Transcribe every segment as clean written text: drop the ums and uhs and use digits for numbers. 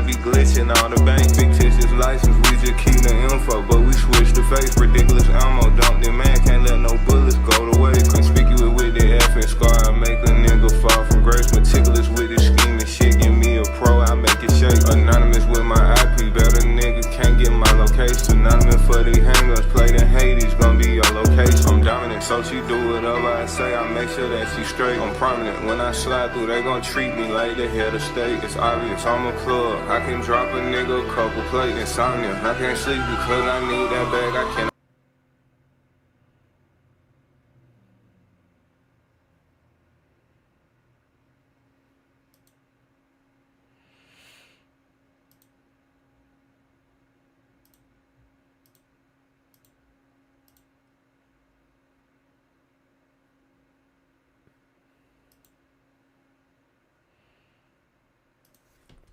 might be glitching on the bank. Fictitious license, we just keep the info, but we switch the face. Ridiculous ammo, don't demand, can't let no bullets go to waste. Conspicuous with the F and scar, I make a nigga fall from grace. Meticulous with this scheming shit, give me a pro, I make it shake. Anonymous with my IP, better nigga can't get my location. Anonymous for these hangers, play the Hades, gon' be your location. I'm dominant, so she do whatever I say, I make sure that she straight. I'm prominent, when I slide through, they gon' treat me like the head of state. It's obvious, I'm a plug, I can drop a nigga a couple plates. Insomnia, I can't sleep because I need that bag, I can't.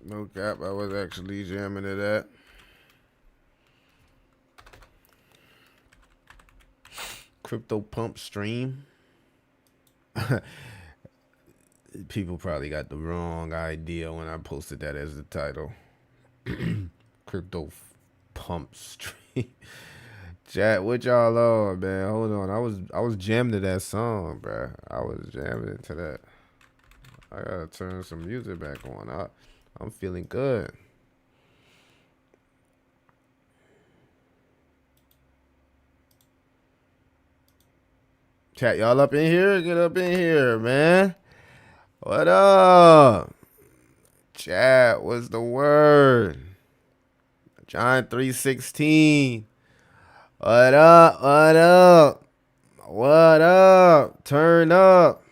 No cap, I was actually jamming to that. Crypto pump stream. People probably got the wrong idea when I posted that as the title. Crypto pump stream. Chat, what y'all on, man? Hold on, I was jamming to that song, bro. I was jamming into that. I gotta turn some music back on. I'm feeling good. Chat, y'all up in here? Get up in here, man. What up? Chat, what's the word? John 3:16. What up? What up? What up? Turn up.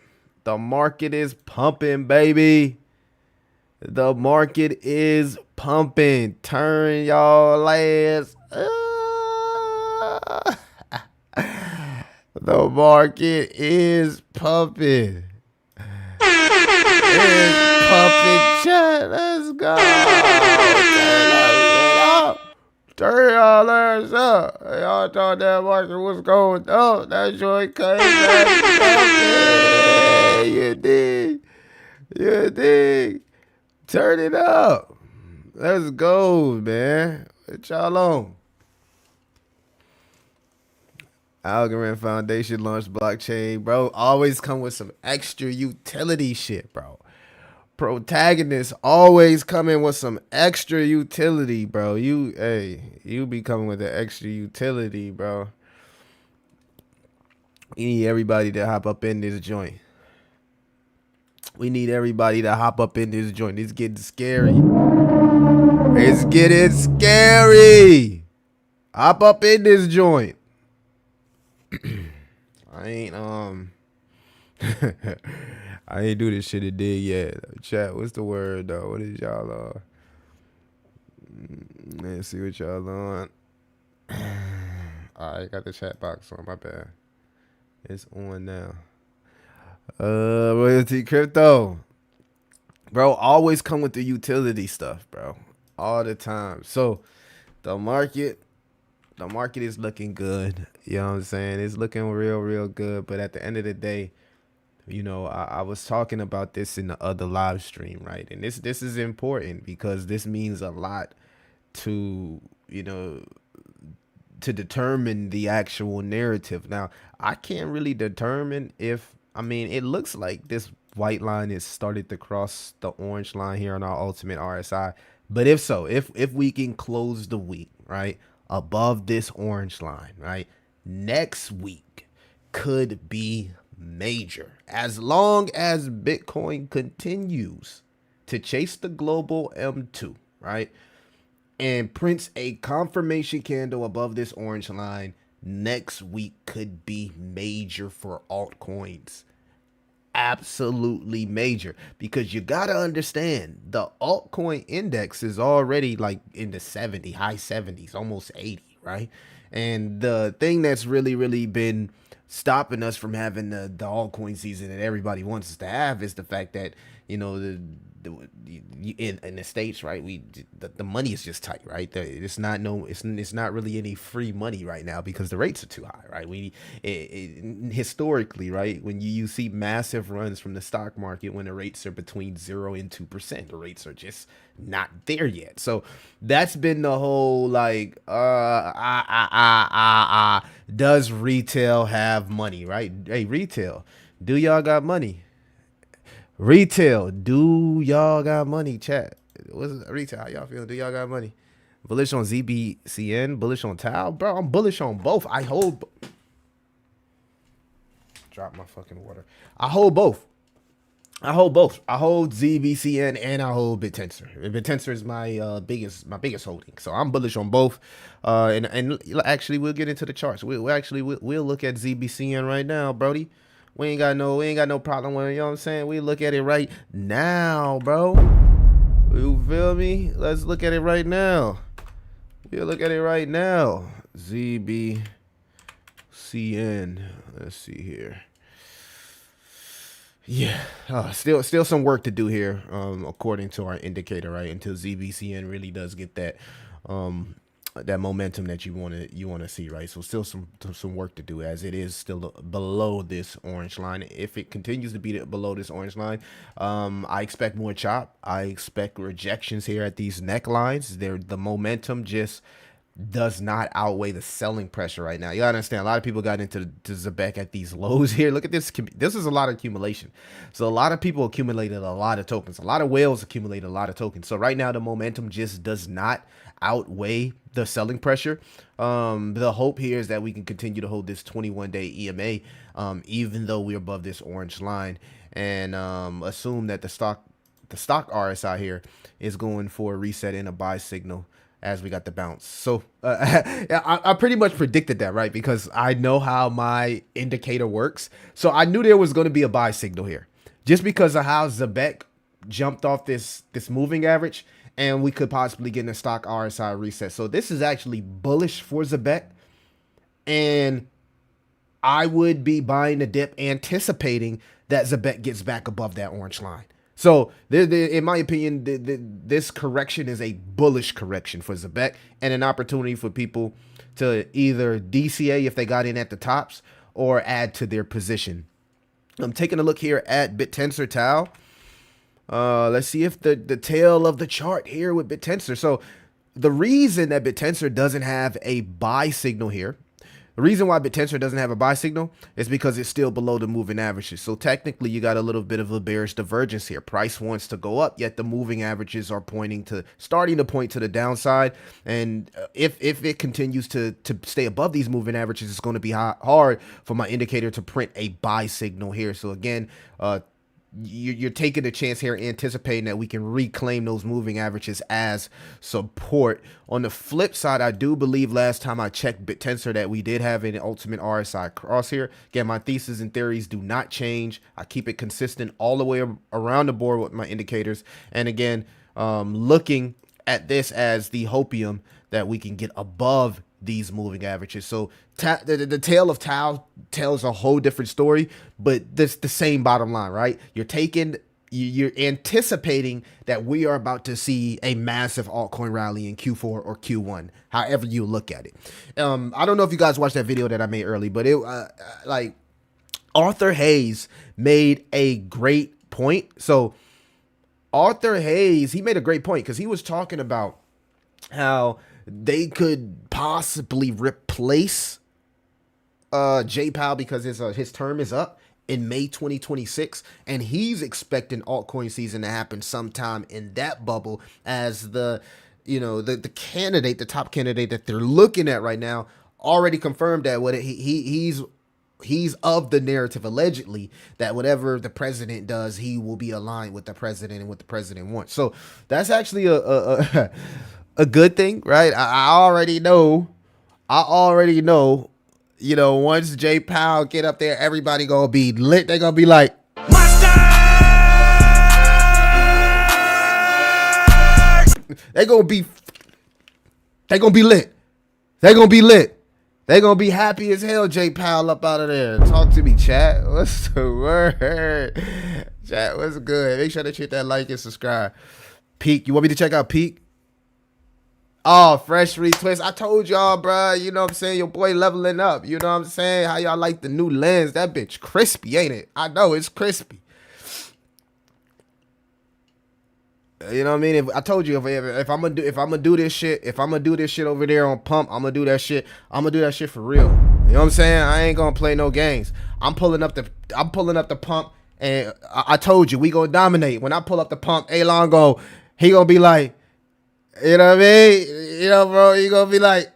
The market is pumping, baby. The market is pumping. Turn y'all ass up. The market is pumping. It's pumping, chat. Let's go. Turn y'all ass up. Y'all thought that market was going up. That joint came back pumping. You dig? You dig? Turn it up. Let's go, man. What y'all on? Algorand Foundation launched blockchain, bro. Always come with some extra utility shit, bro. Protagonists always come in with some extra utility, bro. You be coming with the extra utility, bro. We need everybody to hop up in this joint. We need everybody to hop up in this joint. It's getting scary. It's getting scary. Hop up in this joint. I ain't I ain't do this shit a day yet. Chat, what's the word though? What is y'all let's see what y'all on. Alright, got the chat box on, my bad. It's on now. Royalty crypto. Bro, always come with the utility stuff, bro. All the time. So the market is looking good. You know what I'm saying? It's looking real good. But at the end of the day, you know, I was talking about this in the other live stream, right? And this is important because this means a lot to, you know, to determine the actual narrative. Now, I can't really determine if, I mean, it looks like this white line is started to cross the orange line here on our ultimate RSI. But if so, if we can close the week, right, above this orange line, right, next week could be major. As long as Bitcoin continues to chase the global M2, right, and prints a confirmation candle above this orange line, next week could be major for altcoins. Absolutely major, because you gotta understand the altcoin index is already like in the 70, high 70s, almost 80, right? And the thing that's really been stopping us from having the altcoin season that everybody wants us to have is the fact that, you know, in the States, right? The money is just tight, right? It's not really any free money right now because the rates are too high, right? Historically, right, when you see massive runs from the stock market when the rates are between 0 and 2%, the rates are just not there yet. So that's been the whole like does retail have money, right? Hey, retail, do y'all got money? Retail, do y'all got money? Chat. What's retail? How y'all feeling? Do y'all got money? Bullish on ZBCN, bullish on TAO, bro. I'm bullish on both. I hold. Drop my fucking water. I hold both. I hold ZBCN and I hold Bittensor. Bittensor is my biggest holding, so I'm bullish on both. And actually, we'll get into the charts. We'll look at ZBCN right now, Brody. We ain't got no problem with it, you know what I'm saying? We look at it right now, bro. You feel me? Let's look at it right now. We'll look at it right now. ZBCN. Let's see here. Yeah, still some work to do here, according to our indicator, right? Until ZBCN really does get that that momentum that you want to see, right? So still some work to do, as it is still below this orange line. If it continues to be below this orange line, I expect more chop. I expect rejections here at these necklines. The momentum just does not outweigh the selling pressure right now. You gotta understand, a lot of people got into ZBEC at these lows here. Look at this. This is a lot of accumulation. So a lot of people accumulated a lot of tokens. A lot of whales accumulated a lot of tokens. So right now the momentum just does not outweigh the selling pressure. The hope here is that we can continue to hold this 21-day EMA, even though we're above this orange line, and assume that the stock RSI here is going for a reset and a buy signal as we got the bounce. So I pretty much predicted that, right? Because I know how my indicator works. So I knew there was going to be a buy signal here, just because of how ZBEC jumped off this moving average, and we could possibly get in a stock RSI reset. So this is actually bullish for ZBEC, and I would be buying the dip, anticipating that ZBEC gets back above that orange line. So, in my opinion, this correction is a bullish correction for ZBEC, and an opportunity for people to either DCA if they got in at the tops or add to their position. I'm taking a look here at Bittensor TAO. Let's see if the tail of the chart here with Bittensor. So, the reason that Bittensor doesn't have a buy signal here, the reason why Bittensor doesn't have a buy signal is because it's still below the moving averages. So technically, you got a little bit of a bearish divergence here. Price wants to go up, yet the moving averages are starting to point to the downside. And if it continues to stay above these moving averages, it's going to be hard for my indicator to print a buy signal here. So again, you're taking a chance here, anticipating that we can reclaim those moving averages as support. On the flip side, I do believe last time I checked Bittensor that we did have an ultimate RSI cross here. Again, my thesis and theories do not change. I keep it consistent all the way around the board with my indicators. And again, looking at this as the hopium that we can get above these moving averages. So the tail of TAO tells a whole different story, but this the same bottom line, right? You're anticipating that we are about to see a massive altcoin rally in Q4 or Q1, however you look at it. I don't know if you guys watched that video that I made early, but like Arthur Hayes made a great point. So Arthur Hayes, he made a great point because he was talking about how they could possibly replace J Powell because his term is up in May 2026, and he's expecting altcoin season to happen sometime in that bubble, as the top candidate that they're looking at right now already confirmed that he's of the narrative, allegedly, that whatever the president does, he will be aligned with the president and what the president wants. So that's actually a good thing, right? I already know, once J Powell get up there, everybody gonna be lit. They're gonna be like, they're gonna be lit. They're gonna be lit. They're gonna be happy as hell. J Powell up out of there. Talk to me, chat. What's the word? Chat, what's good? Make sure to hit that like and subscribe. Peak, you want me to check out Peak? Oh, fresh retwist. I told y'all, bro. You know what I'm saying? Your boy leveling up. You know what I'm saying? How y'all like the new lens? That bitch crispy, ain't it? I know it's crispy. You know what I mean? If I told you if I'm gonna do this shit, if I'm gonna do this shit over there on pump, I'm gonna do that shit. I'm gonna do that shit for real. You know what I'm saying? I ain't gonna play no games. I'm pulling up the pump, and I told you we gonna dominate. When I pull up the pump, Alon he gonna be like, you know what I mean? You know, bro, he gonna be like.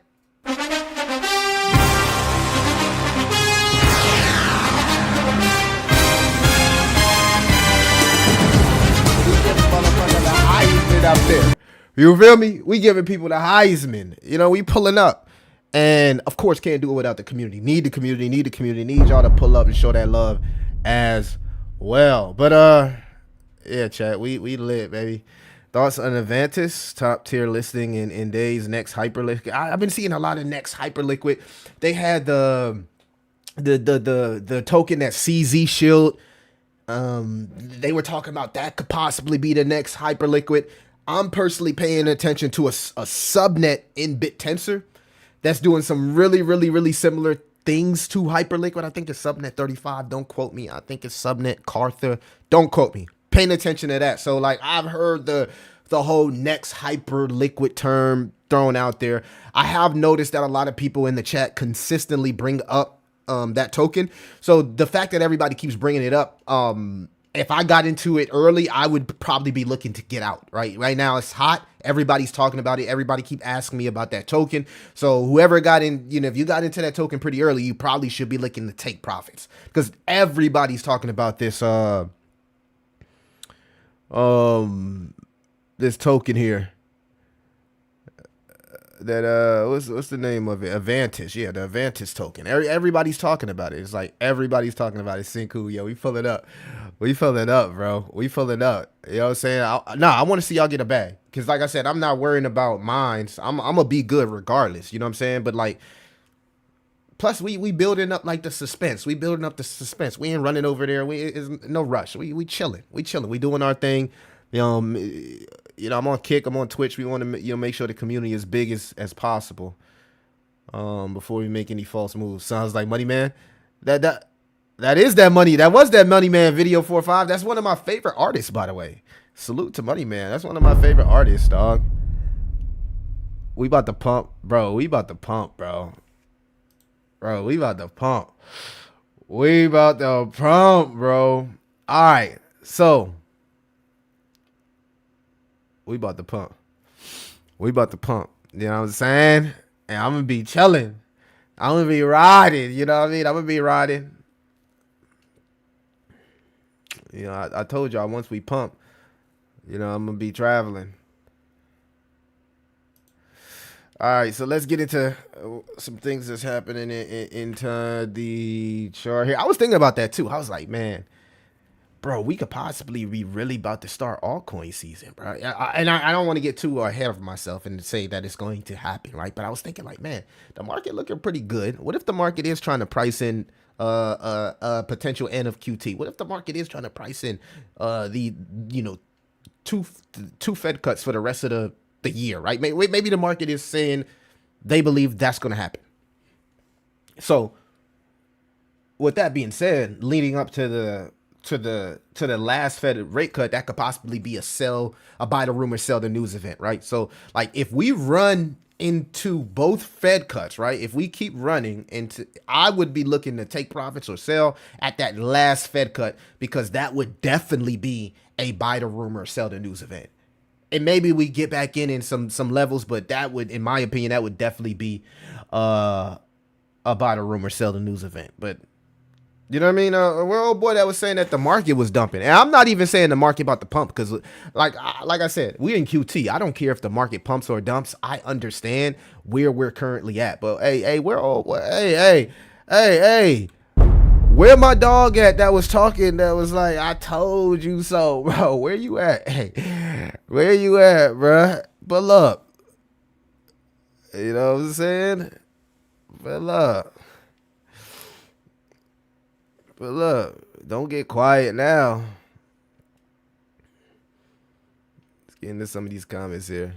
Out there, you feel me? We giving people the Heisman. You know, we pulling up, and of course, can't do it without the community. Need the community. Need y'all to pull up and show that love as well. But yeah, chat. We lit, baby. Thoughts on Avantis top tier listing in days next Hyperliquid. I've been seeing a lot of next Hyperliquid. They had the token that CZ Shield. They were talking about that could possibly be the next Hyperliquid. I'm personally paying attention to a subnet in Bittensor that's doing some really similar things to Hyperliquid. I think it's subnet 35. Don't quote me. I think it's subnet Cartha. Don't quote me. Paying attention to that. So like I've heard the whole next Hyperliquid term thrown out there. I have noticed that a lot of people in the chat consistently bring up that token. So the fact that everybody keeps bringing it up, if I got into it early, I would probably be looking to get out. Right now it's hot. Everybody's talking about it. Everybody keep asking me about that token. So whoever got in, you know, if you got into that token pretty early, you probably should be looking to take profits because everybody's talking about this this token here. That what's the name of it? Avantis. Yeah, the Avantis token. Everybody's talking about it. It's like everybody's talking about it. Senku, yo, we fill it up. We fill it up, bro. We fill it up. You know what I'm saying? I want to see y'all get a bag. Cause like I said, I'm not worrying about mines. I'm gonna be good regardless. You know what I'm saying? But like, plus we building up like the suspense. We building up the suspense. We ain't running over there. It's no rush. We chilling. We chilling. We doing our thing. You know, I'm on Kick, I'm on Twitch. We want to, make sure the community is big as possible. Before we make any false moves. Sounds like Money Man. That is that money. That was that Money Man video 4-5. That's one of my favorite artists, by the way. Salute to Money Man. That's one of my favorite artists, dog. We about to pump, bro. We about to pump, bro. Bro, we about to pump. We about to pump, bro. All right, so. We about to pump. We about to pump. You know what I'm saying? And I'm going to be chilling. I'm going to be riding. You know what I mean? I'm going to be riding. You know, I told y'all once we pump, you know, I'm going to be traveling. All right, so let's get into some things that's happening into the chart here. I was thinking about that too. I was like, man, bro, we could possibly be really about to start altcoin season, bro. And I don't want to get too ahead of myself and say that it's going to happen, right? But I was thinking like, man, the market looking pretty good. What if the market is trying to price in a potential end of QT? What if the market is trying to price in the, two Fed cuts for the rest of the year, right? Maybe the market is saying they believe that's going to happen. So with that being said, leading up to the last Fed rate cut, that could possibly be a buy the rumor, sell the news event, right? So like if we run into both Fed cuts, right? If we keep running into, I would be looking to take profits or sell at that last Fed cut because that would definitely be a buy the rumor, sell the news event. And maybe we get back in some levels, but that would, in my opinion, that would definitely be a buy the rumor, sell the news event. But you know what I mean? Well, old boy that was saying that the market was dumping. And I'm not even saying the market about to pump because, like I said, we're in QT. I don't care if the market pumps or dumps. I understand where we're currently at. But, hey, where my dog at that was talking that was like, I told you so, bro. Where you at? Hey, where you at, bro? But look, you know what I'm saying? But look, don't get quiet now. Get into some of these comments here.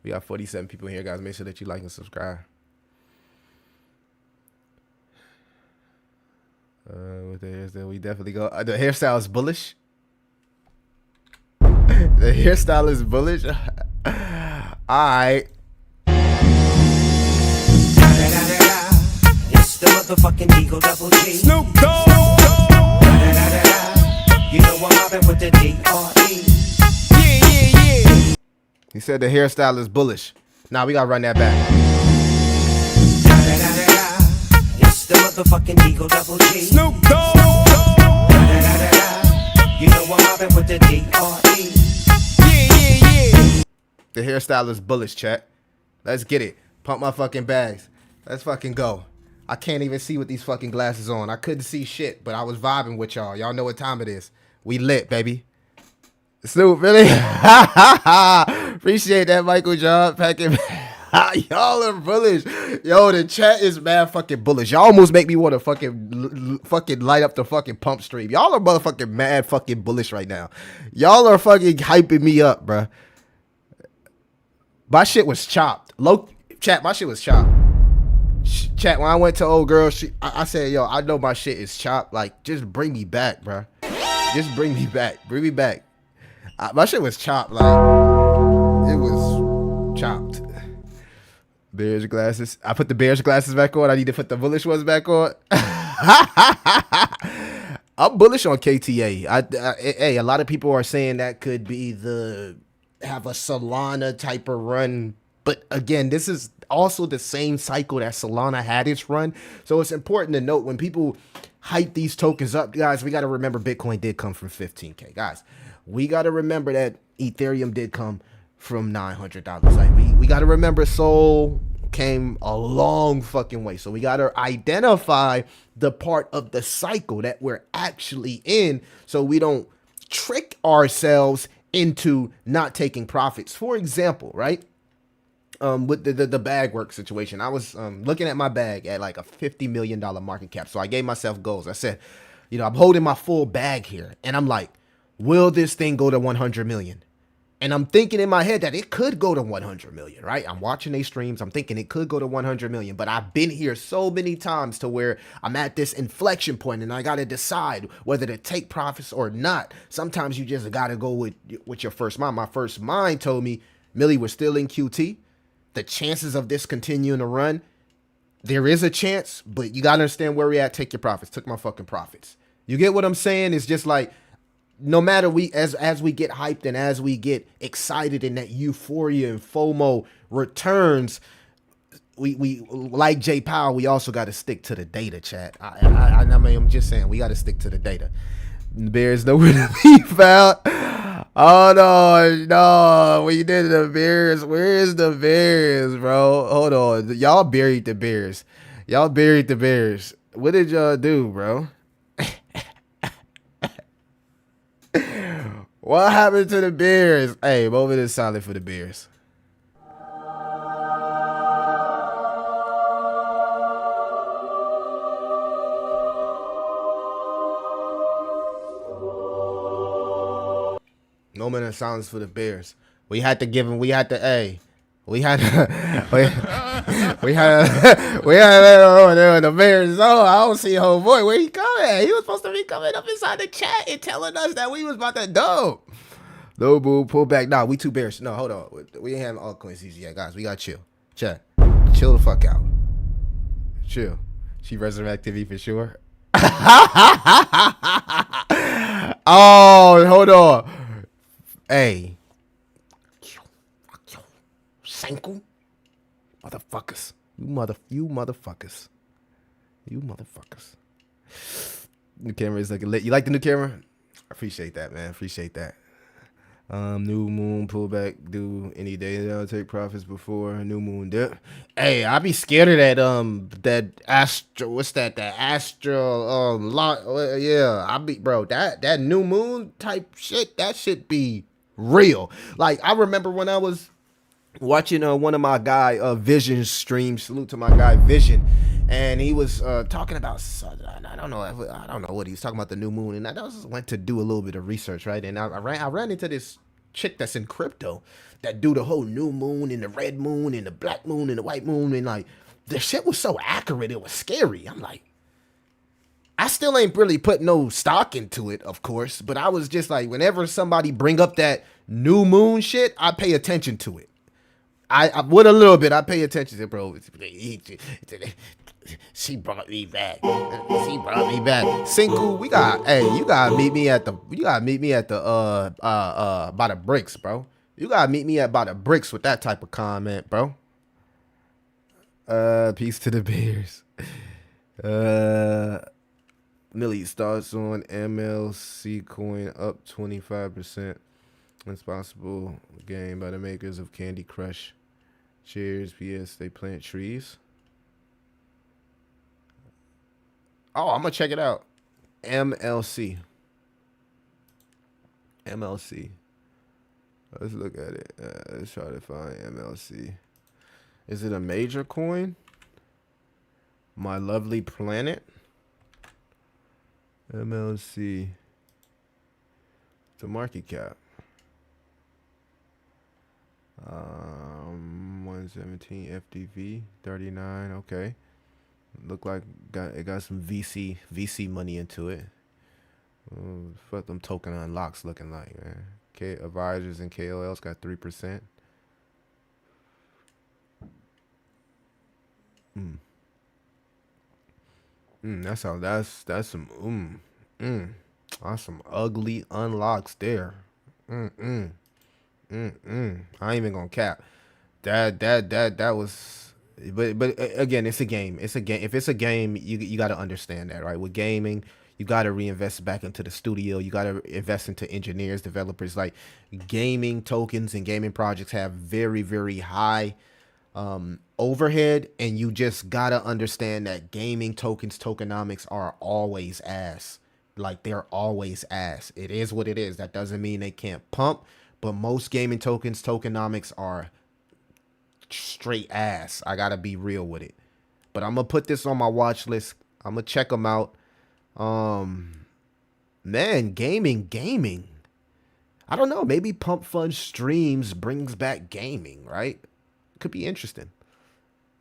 We got 47 people here, guys. Make sure that you like and subscribe. With the hairstyle, we definitely go. The hairstyle is bullish. The hairstyle is bullish. All right. It's the motherfucking Eagle Double G. Snoop Dogg. You know I'm mobbing with the D.R.E. Yeah. He said the hairstyle is bullish. Nah, we gotta run that back. It's the motherfucking Eagle Double G. Snoop Dogg. You know I'm mobbing with the D.R.E. Yeah. The hairstyle is bullish, chat. Let's get it. Pump my fucking bags. Let's fucking go. I can't even see with these fucking glasses on. I couldn't see shit, but I was vibing with y'all. Y'all know what time it is. We lit, baby. Snoop, really? Appreciate that, Michael John. Packing. Y'all are bullish. Yo, the chat is mad fucking bullish. Y'all almost make me want to fucking light up the fucking pump stream. Y'all are motherfucking mad fucking bullish right now. Y'all are fucking hyping me up, bruh. My shit was chopped. Chat, my shit was chopped. Chat, when I went to old girl, I said, yo, I know my shit is chopped. Like, just bring me back, bruh. Just bring me back. Bring me back. My shit was chopped. Like, it was chopped. Bears glasses. I put the Bears glasses back on. I need to put the bullish ones back on. I'm bullish on KTA. Hey, a lot of people are saying that could be have a Solana type of run. But again, this is also the same cycle that Solana had its run. So it's important to note when people hype these tokens up, guys, we got to remember Bitcoin did come from 15K. Guys, we got to remember that Ethereum did come from $900. Like we got to remember Sol came a long fucking way. So we got to identify the part of the cycle that we're actually in so we don't trick ourselves into not taking profits. For example, right? With the bag work situation, I was looking at my bag at like a $50 million market cap. So I gave myself goals. I said, you know, I'm holding my full bag here. And I'm like, will this thing go to 100 million? And I'm thinking in my head that it could go to 100 million, right? I'm watching these streams. I'm thinking it could go to 100 million. But I've been here so many times to where I'm at this inflection point and I got to decide whether to take profits or not. Sometimes you just got to go with your first mind. My first mind told me, Millie, we're still in QT. The chances of this continuing to run, there is a chance, but you got to understand where we at. Take your profits. Took my fucking profits. You get what I'm saying? It's just like, no matter as we get hyped and as we get excited and that euphoria and FOMO returns, we like Jay Powell, we also got to stick to the data, chat. I mean, I'm just saying, we got to stick to the data. Bears nowhere to be found. Oh no, we did the Bears. Where is the Bears, bro? Hold on, y'all buried the Bears. Y'all buried the Bears. What did y'all do, bro? What happened to the Bears? Hey, moment is silent for the Bears. Moment of silence for the Bears. We had to give him. We had to. Hey, we had. We had the Bears. Oh, I don't see whole boy. Where he coming? He was supposed to be coming up inside the chat and telling us that we was about to dope. No boo, pull back. Nah, we two Bears. No, hold on. We ain't having altcoin season yet, guys. We got chill. Chat. Chill the fuck out. Chill. She resurrected me for sure. Oh, hold on. Hey. Sanku. Motherfuckers. You motherfuckers. You motherfuckers. New camera is looking lit. You like the new camera? I appreciate that, man. Appreciate that. New moon pullback. Do any day that'll take profits before new moon dip. Hey, I be scared of that astro. What's that? That astro yeah. I be bro. That new moon type shit. That shit be real. Like I remember when I was watching one of my guy Vision streams. Salute to my guy Vision, and he was talking about I don't know what he was talking about, the new moon, and I just went to do a little bit of research, right? And I ran into this chick that's in crypto that do the whole new moon and the red moon and the black moon and the white moon, and like the shit was so accurate, it was scary. I'm like, I still ain't really put no stock into it, of course, but I was just like, whenever somebody bring up that new moon shit, I pay attention to it. I with a little bit, I pay attention to it, bro. She brought me back. She brought me back. Sinku, you gotta meet me at the by the bricks, bro. You gotta meet me at by the bricks with that type of comment, bro. Peace to the Bears. Millie starts on MLC coin up 25%. Responsible game by the makers of Candy Crush. Cheers. P.S. They plant trees. Oh, I'm gonna check it out. MLC. Let's look at it. Let's try to find MLC. Is it a major coin? My Lovely Planet. MLC. The market cap. 117 FDV 39. Okay. Look like it got some VC money into it. Fuck them token unlocks looking like, man. Advisors and KOLs got 3%. That's some that's some ugly unlocks there. I ain't even gonna cap. That was, but again, it's a game. It's a game. If it's a game, you got to understand that, right? With gaming, you got to reinvest back into the studio. You got to invest into engineers, developers. Like gaming tokens and gaming projects have very, very high overhead, and you just gotta understand that gaming tokens, tokenomics are always ass. Like they're always ass. It is what it is. That doesn't mean they can't pump, but most gaming tokens, tokenomics are straight ass. I gotta be real with it. But I'm gonna put this on my watch list. I'm gonna check them out. Man, gaming. I don't know. Maybe Pump Fund Streams brings back gaming, right? Could be interesting.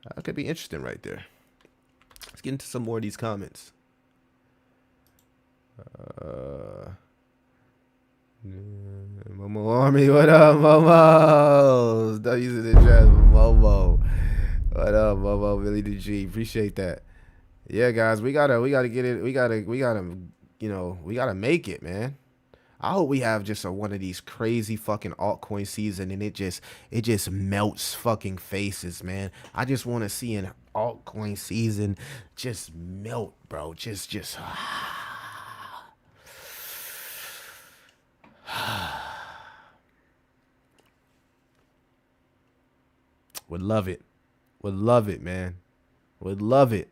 That could be interesting right there. Let's get into some more of these comments. Momo Army, what up, Momo? Stop using the chat for Momo. What up, Momo? Billy the G, appreciate that. Yeah, guys, we gotta get it. We gotta, we gotta make it, man. I hope we have just one of these crazy fucking altcoin season and it just melts fucking faces, man. I just want to see an altcoin season just melt, bro. Just would love it, man. Would love it.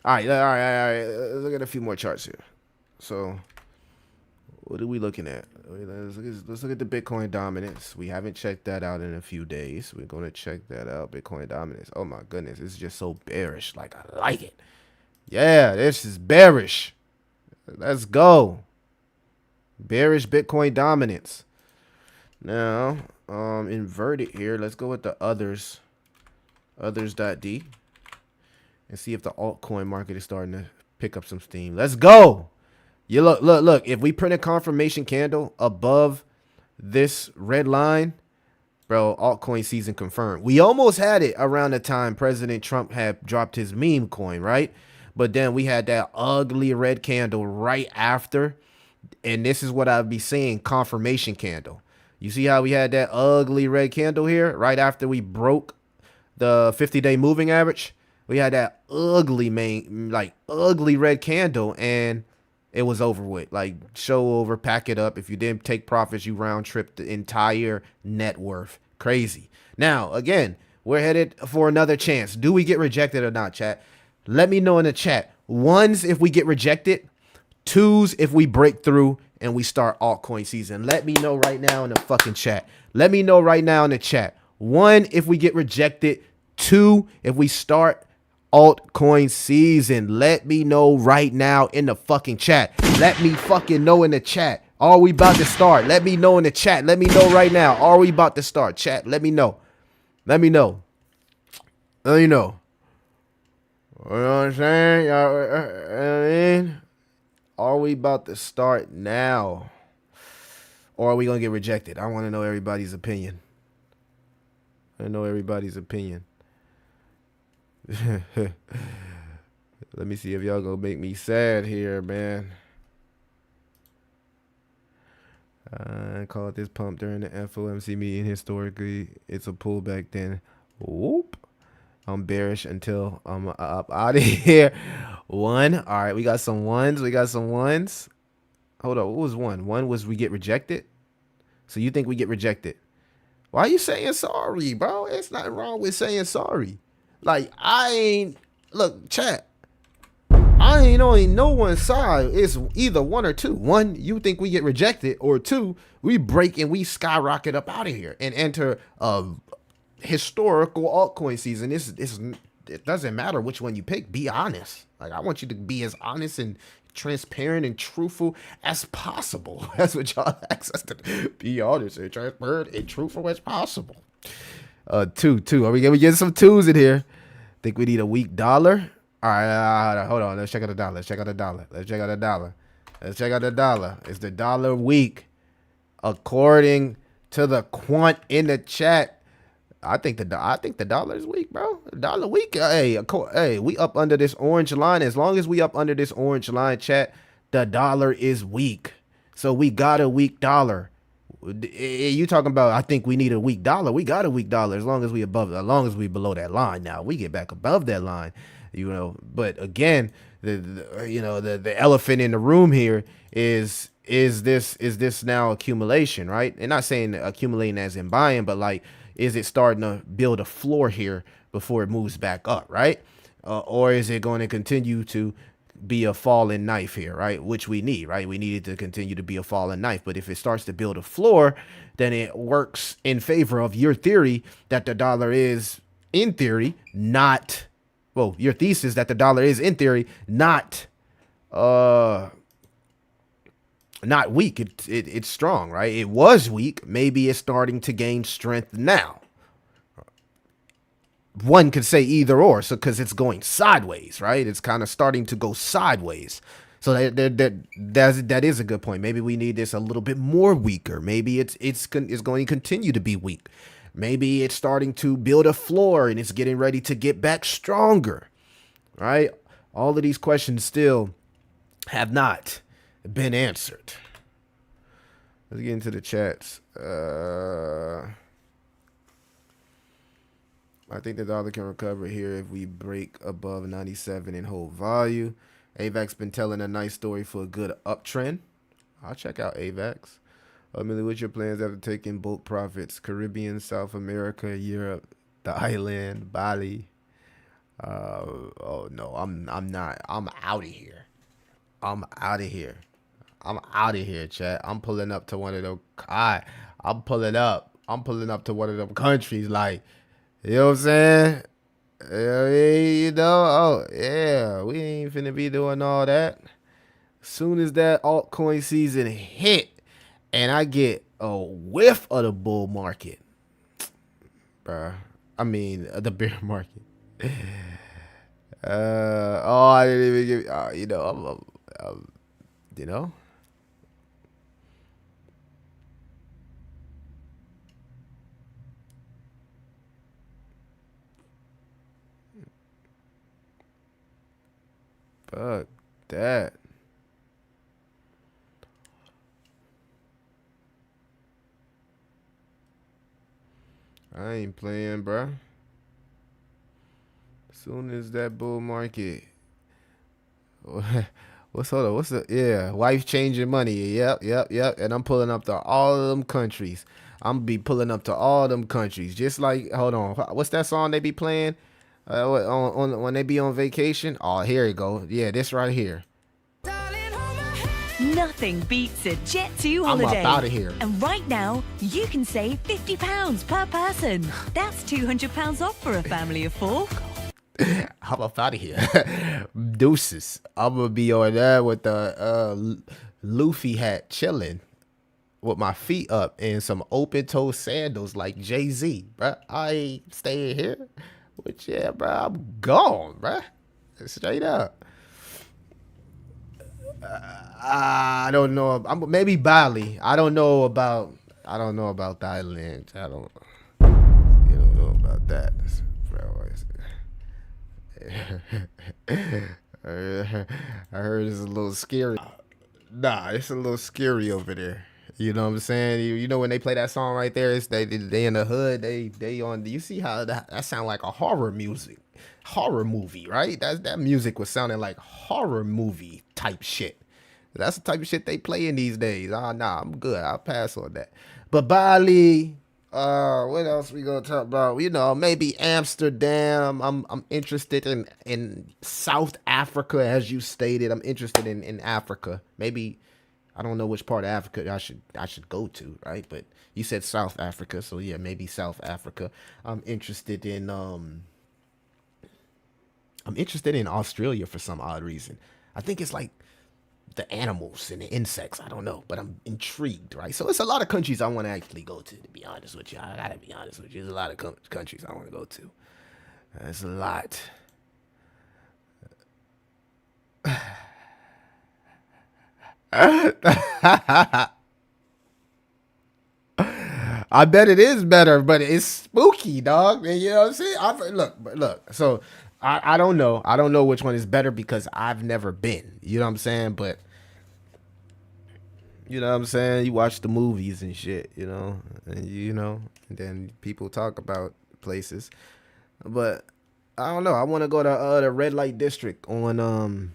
All right. Let's look at a few more charts here. So, what are we looking at? Let's look at the Bitcoin dominance. We haven't checked that out in a few days. We're going to check that out. Bitcoin dominance. Oh my goodness. This is just so bearish. Like, I like it. Yeah, this is bearish. Let's go. Bearish Bitcoin dominance. Now, invert it here. Let's go with the others. Others.d. And see if the altcoin market is starting to pick up some steam. Let's go. You look, if we print a confirmation candle above this red line, bro, altcoin season confirmed. We almost had it around the time President Trump had dropped his meme coin, right? But then we had that ugly red candle right after. And this is what I'd be saying, confirmation candle. You see how we had that ugly red candle here right after we broke the 50-day moving average? We had that ugly ugly red candle, and it was over with. Like, show over, pack it up. If you didn't take profits, you round trip the entire net worth. Crazy. Now, again, we're headed for another chance. Do we get rejected or not, chat? Let me know in the chat. 1s if we get rejected. 2s if we break through and we start altcoin season. Let me know right now in the fucking chat. Let me know right now in the chat. 1 if we get rejected. 2 if we start altcoin season. Let me know right now in the fucking chat. Let me fucking know in the chat Are we about to start? Let me know in the chat. Let me know right now. Are we about to start? Chat, let me know. Let me know. Let me know. You know what I'm saying? I mean, are we about to start now? Or are we going to get rejected? I want to know everybody's opinion. I know everybody's opinion. Let me see if y'all going to make me sad here, man. I called this pump during the FOMC meeting. Historically, it's a pullback then. Whoop. I'm bearish until I'm up out of here. One. All right, we got some ones. We got some ones. Hold on. What was one? One was we get rejected. So you think we get rejected? Why are you saying sorry, bro? It's nothing wrong with saying sorry. Like, I ain't... Look, chat. I ain't on no one side. It's either one or two. One, you think we get rejected, or two, we break and we skyrocket up out of here and enter a historical altcoin season. It doesn't matter which one you pick. Be honest. Like, I want you to be as honest and transparent and truthful as possible. That's what y'all ask us to be, honest and transparent and truthful as possible. Two. Are we gonna get some twos in here? Think we need a weak dollar? All right, hold on. Let's check out the dollar. Let's check out the dollar. Let's check out the dollar. Let's check out the dollar. Is the dollar weak? According to the quant in the chat, I think the dollar is weak, bro. The dollar weak. Hey, we up under this orange line. As long as we up under this orange line, chat, the dollar is weak. So we got a weak dollar. You talking about? I think we need a weak dollar. We got a weak dollar as long as we below that line. Now we get back above that line. You know, but again, the elephant in the room here is this now accumulation, right? And not saying accumulating as in buying, but like, is it starting to build a floor here before it moves back up, right? Or is it going to continue to be a falling knife here, right? Which we need, right? We need it to continue to be a falling knife. But if it starts to build a floor, then it works in favor of your theory that the dollar is, in theory, not... Well, your thesis that the dollar is, in theory, not weak. It's strong, right? It was weak. Maybe it's starting to gain strength now. One could say either or, so because it's going sideways, right? It's kind of starting to go sideways. So that is a good point. Maybe we need this a little bit more weaker. Maybe it's going to continue to be weak. Maybe it's starting to build a floor and it's getting ready to get back stronger, right? All of these questions still have not been answered. Let's get into the chats. I think the dollar can recover here if we break above 97 and hold value. AVAX been telling a nice story for a good uptrend. I'll check out AVAX. Millie, what's your plans after taking bulk profits? Caribbean, South America, Europe, the island, Bali. Oh no, I'm not. I'm out of here. I'm out of here. I'm out of here, chat. I'm pulling up to one of them. I'm pulling up to one of them countries. Like, you know what I'm saying? You know, oh yeah, we ain't finna be doing all that. Soon as that altcoin season hit, and I get a whiff of the bull market, bruh. I mean, the bear market. I didn't even give. You know, you know. Fuck that. I ain't playing, bro. Soon as that bull market. What's the wife changing money. Yep. And I'm pulling up to all of them countries. I'm be pulling up to all them countries. Just like, hold on. What's that song they be playing? On when they be on vacation? Oh, here you go. Yeah, this right here. Nothing beats a Jet2 holiday. I'm up out of here. And right now, you can save £50 per person. That's £200 off for a family of 4. I'm up out of here. Deuces. I'm gonna be on there with the Luffy hat chilling. with my feet up in some open toe sandals like Jay-Z, bruh. I ain't staying here. But yeah, bruh, I'm gone, bruh. Straight up. I don't know. Maybe Bali. I don't know about Thailand. You don't know about that, bro. I heard it's a little scary. Nah, it's a little scary over there. You know what I'm saying? You know when they play that song right there, it's they in the hood. They on. You see how that sound like a horror movie, right? That music was sounding like horror movie type shit. That's the type of shit they play in these days. Nah, I'm good. I'll pass on that. But Bali, what else we gonna talk about? You know, maybe Amsterdam. I'm interested in South Africa, as you stated. I'm interested in Africa. Maybe I don't know which part of Africa I should go to, right? But you said South Africa, so yeah, maybe South Africa. I'm interested in Australia for some odd reason. I think it's like the animals and the insects. I don't know, but I'm intrigued, right? So it's a lot of countries I want to actually go to be honest with you. I gotta be honest with you. There's a lot of countries I want to go to. There's a lot. I bet it is better, but it's spooky, dog. You know what I'm saying? Look. So I don't know. I don't know which one is better because I've never been. You know what I'm saying? But you know what I'm saying? You watch the movies and shit, and then people talk about places. But I don't know. I want to go to the red light district on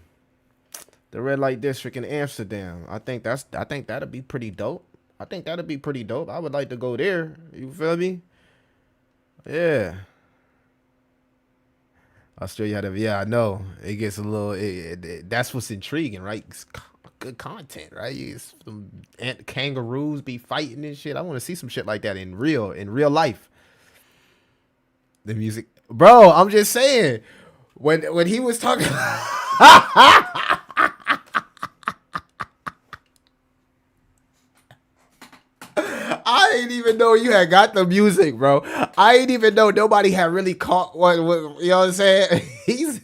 the red light district in Amsterdam. I think that'd be pretty dope. I would like to go there. You feel me? Yeah. Australia yeah, I know. It gets a little that's what's intriguing, right? It's good content, right? Some kangaroos be fighting and shit. I want to see some shit like that in real life. The music, bro. I'm just saying, when he was talking, I didn't even know you had got the music, bro. I didn't even know nobody had really caught what you know what I'm saying. He's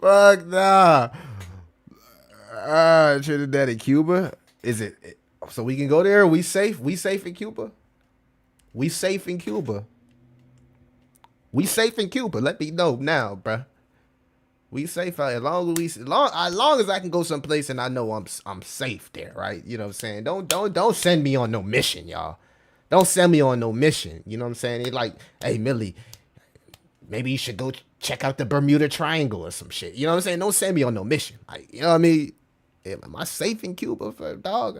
fuck nah. Trinidad and Cuba. Is it so we can go there? We safe? We safe in Cuba? We safe in Cuba? We safe in Cuba? Let me know now, bruh. We safe out as long as I can go someplace and I know I'm safe there, right? You know what I'm saying? Don't send me on no mission, y'all. Don't send me on no mission. You know what I'm saying? It's like, hey Millie, maybe you should go check out the Bermuda Triangle or some shit. You know what I'm saying? Don't send me on no mission. Like, you know what I mean? Am I safe in Cuba for a dog?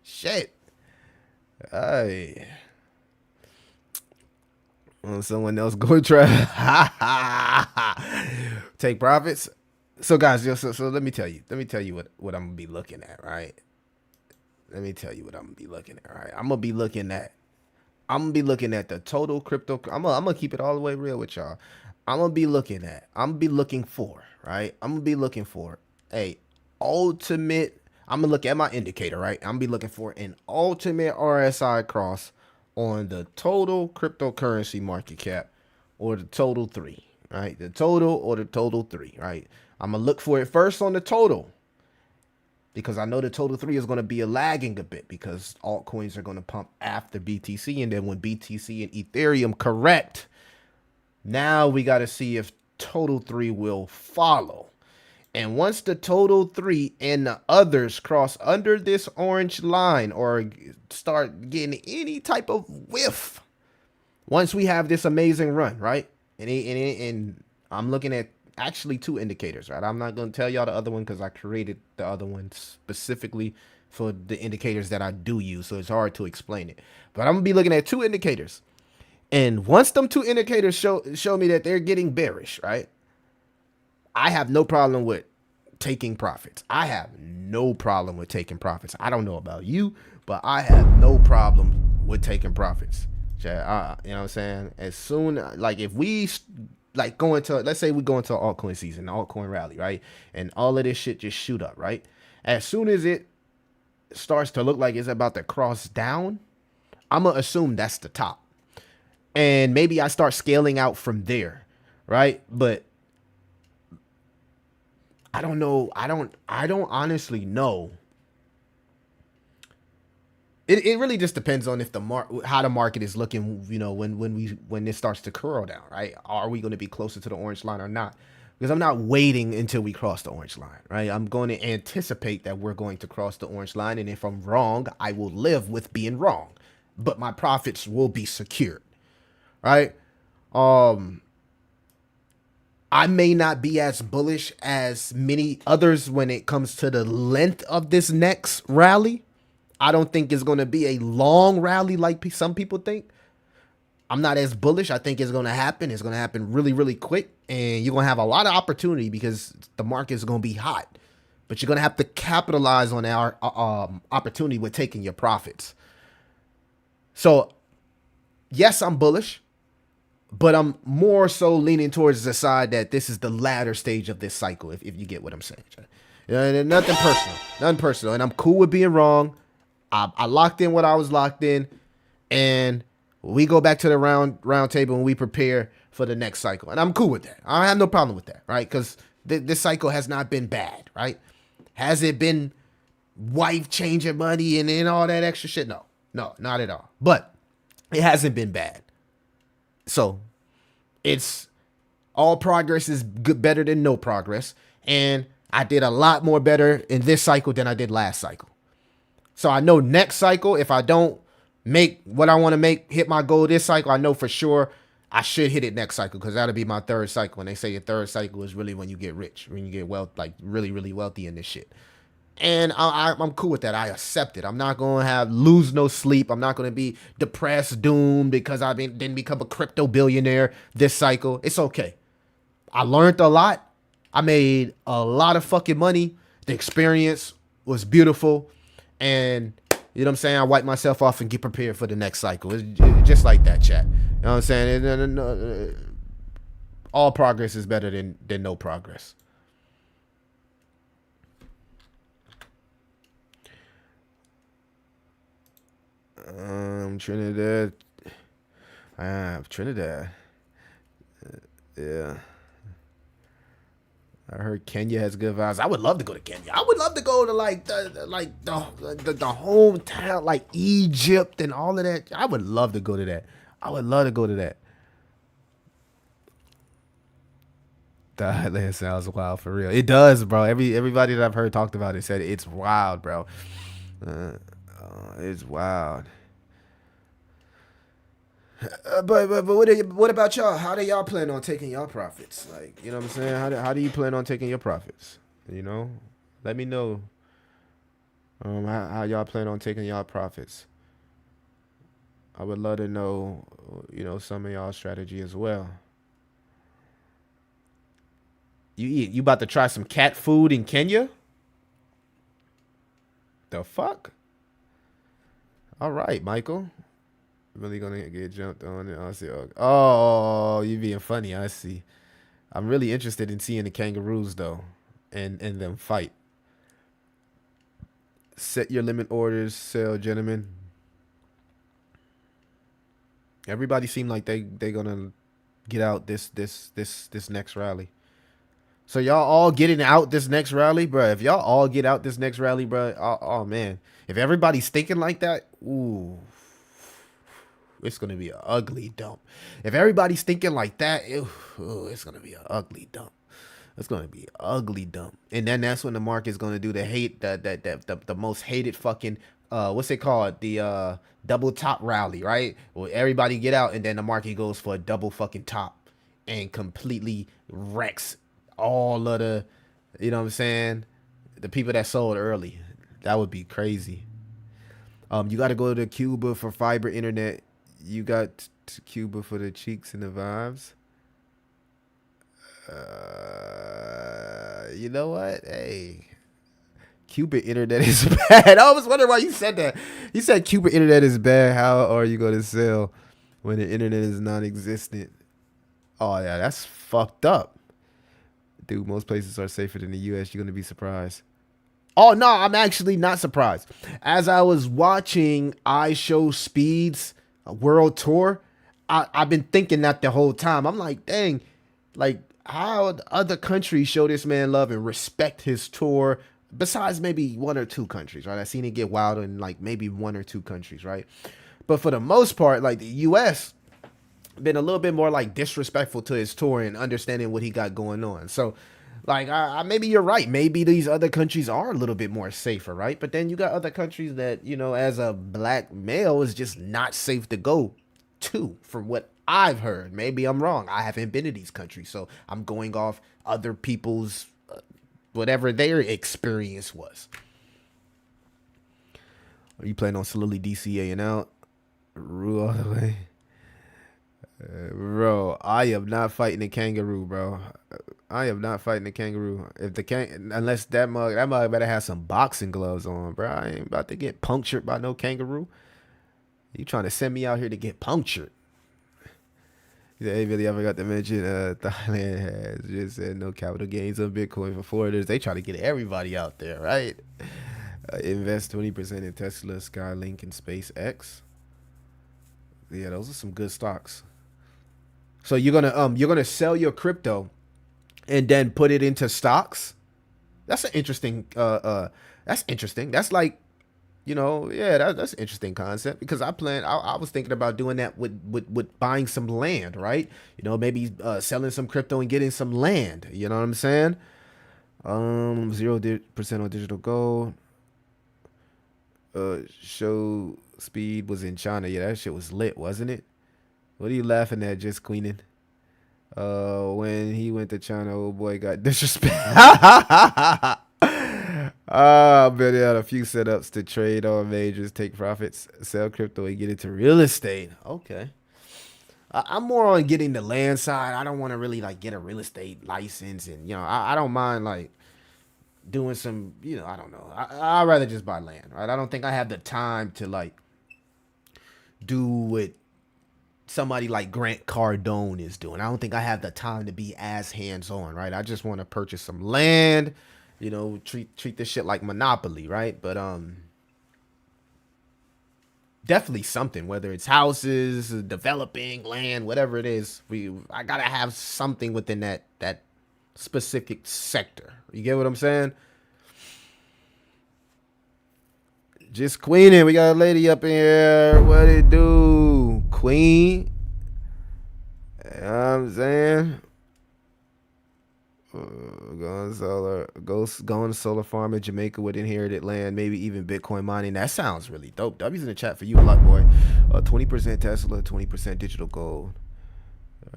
Shit. Hey. Someone else go try take profits. So guys, so let me tell you what I'm gonna be looking at, right? Let me tell you what I'm gonna be looking at, right? I'm gonna be looking at the total crypto. I'm gonna keep it all the way real with y'all. I'm gonna be looking for a ultimate. I'm gonna look at my indicator, right? I'm gonna be looking for an ultimate RSI cross on the total cryptocurrency market cap or the total 3, right? The total or the total 3, right? I'm gonna look for it first on the total because I know the total 3 is gonna be lagging a bit because altcoins are gonna pump after BTC, and then when BTC and Ethereum correct, now we gotta see if total 3 will follow. And once the total 3 and the others cross under this orange line or start getting any type of whiff, once we have this amazing run, right? And I'm looking at actually 2 indicators, right? I'm not going to tell y'all the other one because I created the other one specifically for the indicators that I do use, so it's hard to explain it. But I'm going to be looking at 2 indicators. And once them 2 indicators show me that they're getting bearish, right? I have no problem with taking profits. I don't know about you, but I have no problem with taking profits. You know what I'm saying? As soon, like if we like go into, let's say we go into an altcoin season, altcoin rally, right? And all of this shit just shoot up, right? As soon as it starts to look like it's about to cross down, I'm going to assume that's the top. And maybe I start scaling out from there, right? But I don't know. I don't honestly know. It really just depends on if how the market is looking, you know, when this starts to curl down, right? Are we going to be closer to the orange line or not? Because I'm not waiting until we cross the orange line, right? I'm going to anticipate that we're going to cross the orange line, and if I'm wrong, I will live with being wrong, but my profits will be secured, right? I may not be as bullish as many others when it comes to the length of this next rally. I don't think it's going to be a long rally like some people think. I'm not as bullish. I think it's going to happen. It's going to happen really, really quick. And you're going to have a lot of opportunity because the market is going to be hot. But you're going to have to capitalize on our opportunity with taking your profits. So, yes, I'm bullish. But I'm more so leaning towards the side that this is the latter stage of this cycle, if you get what I'm saying. Nothing personal. Nothing personal. And I'm cool with being wrong. I locked in what I was locked in, and we go back to the round table and we prepare for the next cycle. And I'm cool with that. I have no problem with that, right? Because this cycle has not been bad, right? Has it been wife-changing money and all that extra shit? No, not at all. But it hasn't been bad. So it's all progress is better than no progress. And I did a lot more better in this cycle than I did last cycle. So I know next cycle, if I don't make what I want to make, hit my goal this cycle, I know for sure I should hit it next cycle because that'll be my third cycle. And they say your third cycle is really when you get rich, when you get wealth, like really, really wealthy in this shit. And I'm cool with that. I accept it. I'm not going to lose no sleep. I'm not going to be depressed, doomed because I didn't become a crypto billionaire this cycle. It's okay. I learned a lot. I made a lot of fucking money. The experience was beautiful. And you know what I'm saying? I wipe myself off and get prepared for the next cycle. It's just like that, chat. You know what I'm saying? All progress is better than no progress. Trinidad. Trinidad. Yeah. I heard Kenya has good vibes. I would love to go to Kenya. I would love to go to the hometown, like Egypt and all of that. I would love to go to that. That sounds wild for real. It does, bro. Everybody that I've heard talked about it said it's wild, bro. It's wild. But what about y'all? How do y'all plan on taking y'all profits? Like, you know what I'm saying? How do you plan on taking your profits? You know, let me know. How y'all plan on taking y'all profits? I would love to know, you know, some of y'all strategy as well. You about to try some cat food in Kenya? The fuck? All right, Michael. Really gonna get jumped on it. I see. Oh, you being funny. I see. I'm really interested in seeing the kangaroos though, and them fight. Set your limit orders, sell, gentlemen. Everybody seem like they gonna get out this next rally. So y'all all getting out this next rally, bro. If y'all all get out this next rally, bro. Oh man, if everybody's thinking like that, ooh. It's going to be an ugly dump. If everybody's thinking like that, it's going to be an ugly dump. It's going to be an ugly dump. And then that's when the market's going to do the most hated fucking, what's it called? The double top rally, right? Well, everybody get out and then the market goes for a double fucking top and completely wrecks all of the, you know what I'm saying? The people that sold early. That would be crazy. You got to go to Cuba for fiber internet. You got Cuba for the cheeks and the vibes. You know what? Hey, Cuba internet is bad. I was wondering why you said that. You said Cuba internet is bad. How are you going to sell when the internet is non-existent? Oh, yeah, that's fucked up. Dude, most places are safer than the U.S. You're going to be surprised. Oh no, I'm actually not surprised. As I was watching iShowSpeed's World Tour, I've been thinking that the whole time. I'm like, dang, like how other countries show this man love and respect his tour. Besides maybe one or two countries, right? I seen it get wild in like maybe one or two countries, right? But for the most part, like the U.S. been a little bit more like disrespectful to his tour and understanding what he got going on. So, like, maybe you're right. Maybe these other countries are a little bit more safer, right? But then you got other countries that, you know, as a black male, is just not safe to go to, from what I've heard. Maybe I'm wrong. I haven't been to these countries, so I'm going off other people's whatever their experience was. Are you planning on slowly DCAing out? Rule all the way. Bro, I am not fighting a kangaroo, bro. I am not fighting a kangaroo. If unless that mug better have some boxing gloves on, bro. I ain't about to get punctured by no kangaroo. You trying to send me out here to get punctured? Hey, really, I forgot to mention, Thailand has just said no capital gains on Bitcoin for foreigners. They try to get everybody out there, right? Invest 20% in Tesla, Skylink, and SpaceX. Yeah, those are some good stocks. So you're gonna sell your crypto and then put it into stocks? That's an interesting. That's interesting. That's like, you know, yeah, that's an interesting concept, because I was thinking about doing that with buying some land, right? You know, maybe selling some crypto and getting some land. You know what I'm saying? 0% on digital gold. Show speed was in China. Yeah, that shit was lit, wasn't it? What are you laughing at, just queening? When he went to China, old boy got disrespect. But he had a few setups to trade on majors, take profits, sell crypto, and get into real estate. Okay. I'm more on getting the land side. I don't want to really like get a real estate license, and you know, I don't mind like doing some, you know, I don't know. I'd rather just buy land, right? I don't think I have the time to like do what somebody like Grant Cardone is doing. I don't think I have the time to be as hands-on, right? I just want to purchase some land, you know, treat this shit like Monopoly, right? But definitely something, whether it's houses, developing land, whatever it is, I gotta have something within that specific sector. You get what I'm saying? Just queening. We got a lady up in here. What it do? Queen. You know what I'm saying? Going to solar farm in Jamaica with inherited land, maybe even Bitcoin mining. That sounds really dope. W's in the chat for you, Luck Boy. 20% Tesla, 20% digital gold.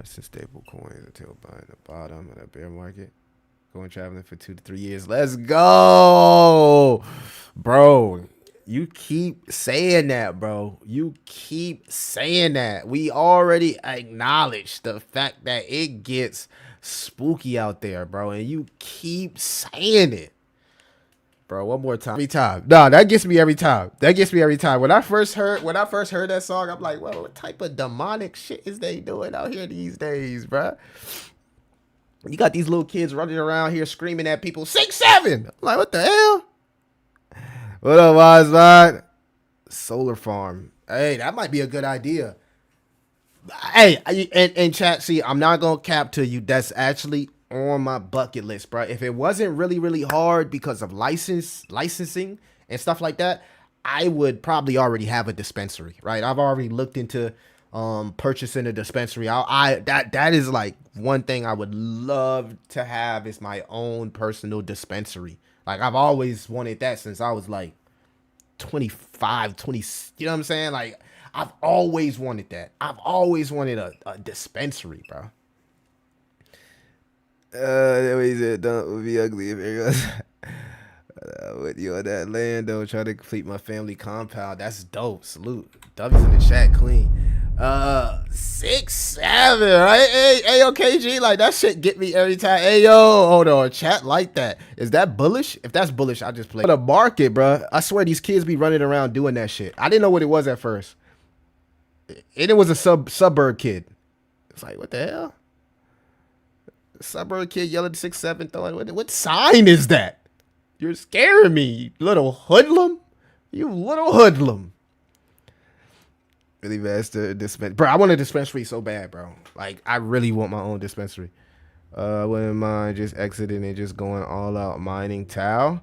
Since stable coins until buying the bottom of the bear market. Going traveling for 2 to 3 years. Let's go, bro. You keep saying that, bro. You keep saying that. We already acknowledged the fact that it gets spooky out there, bro, and you keep saying it, bro. One more time. Every time. No, that gets me every time. When I first heard that song, I'm like, well, what type of demonic shit is they doing out here these days, bro? You got these little kids running around here screaming at people, 6-7. I'm like, what the hell? What up, Wise Man? Solar farm. Hey, that might be a good idea. Hey, and chat, see, I'm not going to cap to you. That's actually on my bucket list, bro. If it wasn't really, really hard because of licensing and stuff like that, I would probably already have a dispensary, right? I've already looked into purchasing a dispensary. That is like one thing I would love to have, is my own personal dispensary. Like, I've always wanted that since I was like 25, 20, you know what I'm saying? Like, I've always wanted that. I've always wanted a dispensary, bro. That way he said, don't be ugly if it goes. With you on that land, though, trying to complete my family compound. That's dope. Salute. W's in the chat, clean. 6-7, right? Hey, okay, G, like that shit get me every time. Hey, yo, hold on, chat like that. Is that bullish? If that's bullish, I'll just play the market, bro. I swear these kids be running around doing that shit. I didn't know what it was at first. And it was a suburb kid. It's like, what the hell? Suburb kid yelling 6-7, throwing. What sign is that? You're scaring me, you little hoodlum. You little hoodlum. Really bad to dispense. Bro, I want a dispensary so bad, bro. Like, I really want my own dispensary. Wouldn't mind just exiting and just going all out mining TAO.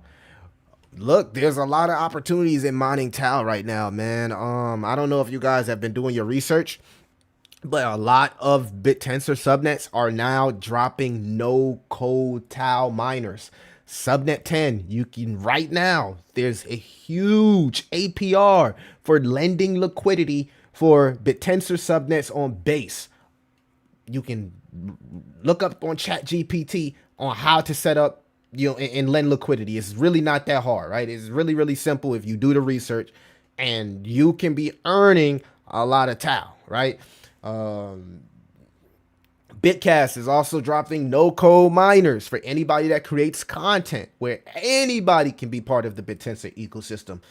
Look, there's a lot of opportunities in mining TAO right now, man. I don't know if you guys have been doing your research, but a lot of Bittensor subnets are now dropping no code TAO miners. Subnet 10, you can right now, there's a huge APR for lending liquidity for Bittensor subnets on Base. You can look up on ChatGPT on how to set up, and lend liquidity. It's really not that hard, right? It's really, really simple if you do the research, and you can be earning a lot of TAO, right? Bitcast is also dropping no-code miners for anybody that creates content, where anybody can be part of the Bittensor ecosystem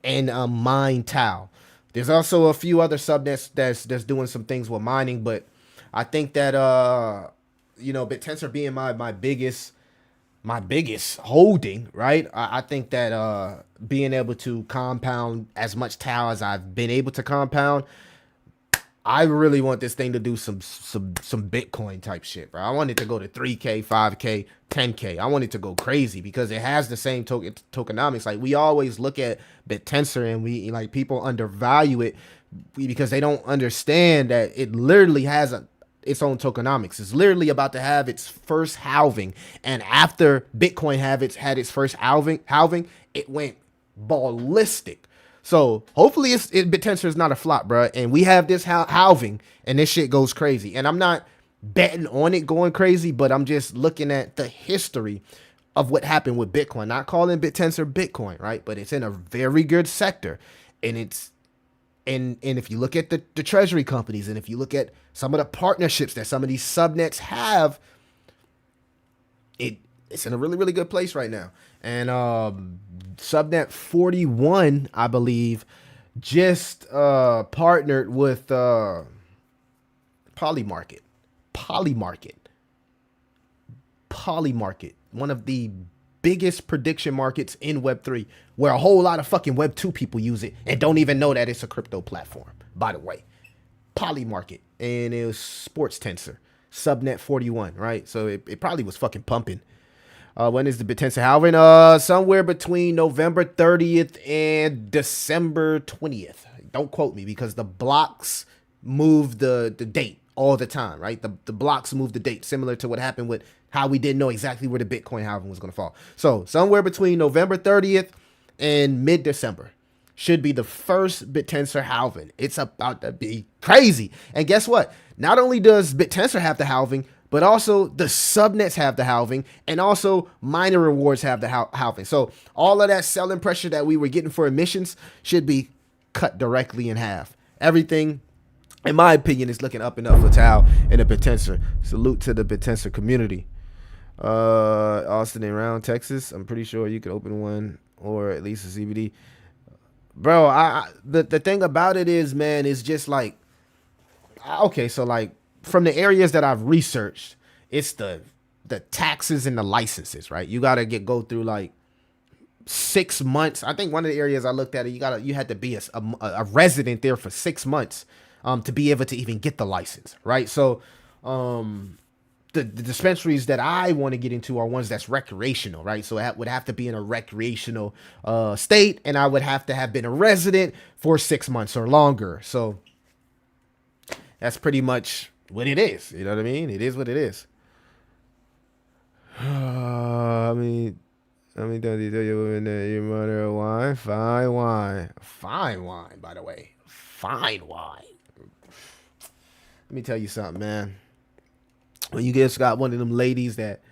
and mine TAO. There's also a few other subnets that's doing some things with mining, but I think that Bittensor being my biggest holding, right? I think that being able to compound as much TAO as I've been able to compound, I really want this thing to do some Bitcoin type shit, bro. I want it to go to 3K, 5K, 10K. I want it to go crazy because it has the same tokenomics. Like, we always look at Bittensor and people undervalue it because they don't understand that it literally has its own tokenomics. It's literally about to have its first halving, and after Bitcoin had its first halving, it went ballistic. So hopefully Bittensor is not a flop, bro. And we have this halving, and this shit goes crazy. And I'm not betting on it going crazy, but I'm just looking at the history of what happened with Bitcoin. Not calling Bittensor Bitcoin, right? But it's in a very good sector, and and if you look at the treasury companies, and if you look at some of the partnerships that some of these subnets have, it's in a really, really good place right now. And subnet 41, I believe, just partnered with Polymarket, one of the biggest prediction markets in Web3, where a whole lot of fucking Web2 people use it and don't even know that it's a crypto platform, by the way. Polymarket, and it was Sports Tensor, subnet 41, right? So it probably was fucking pumping. When is the Bittensor halving? Somewhere between November 30th and December 20th. Don't quote me, because the blocks move the date all the time, right? The blocks move the date, similar to what happened with how we didn't know exactly where the Bitcoin halving was going to fall. So somewhere between November 30th and mid-December should be the first Bittensor halving. It's about to be crazy. And guess what? Not only does Bittensor have the halving, but also the subnets have the halving, and also miner rewards have the halving. So all of that selling pressure that we were getting for emissions should be cut directly in half. Everything, in my opinion, is looking up and up for TAO and the Bittensor. Salute to the Bittensor community. Austin and Round, Texas. I'm pretty sure you could open one, or at least a CBD. Bro, the thing about it is, man, it's just like, okay, so like, from the areas that I've researched, it's the taxes and the licenses, right? You gotta go through like 6 months. I think one of the areas I looked at, you had to be a resident there for 6 months to be able to even get the license, right? So the dispensaries that I want to get into are ones that's recreational, right? So it would have to be in a recreational state, and I would have to have been a resident for 6 months or longer. So that's pretty much what it is. You know what I mean? It is what it is. Don't you tell your woman that you mother a wine? Fine wine. Fine wine, by the way. Fine wine. Let me tell you something, man. When you just got one of them ladies that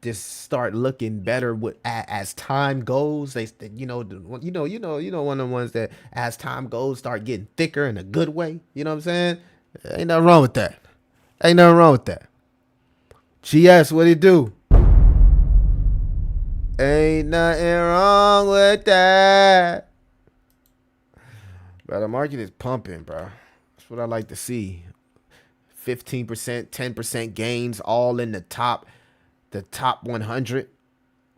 just start looking better as time goes, they one of the ones that as time goes start getting thicker in a good way. You know what I'm saying? Ain't nothing wrong with that. Ain't nothing wrong with that. GS, what it do? Ain't nothing wrong with that. Bro, the market is pumping, bro. That's what I like to see. 15%, 10% gains, all in the top 100.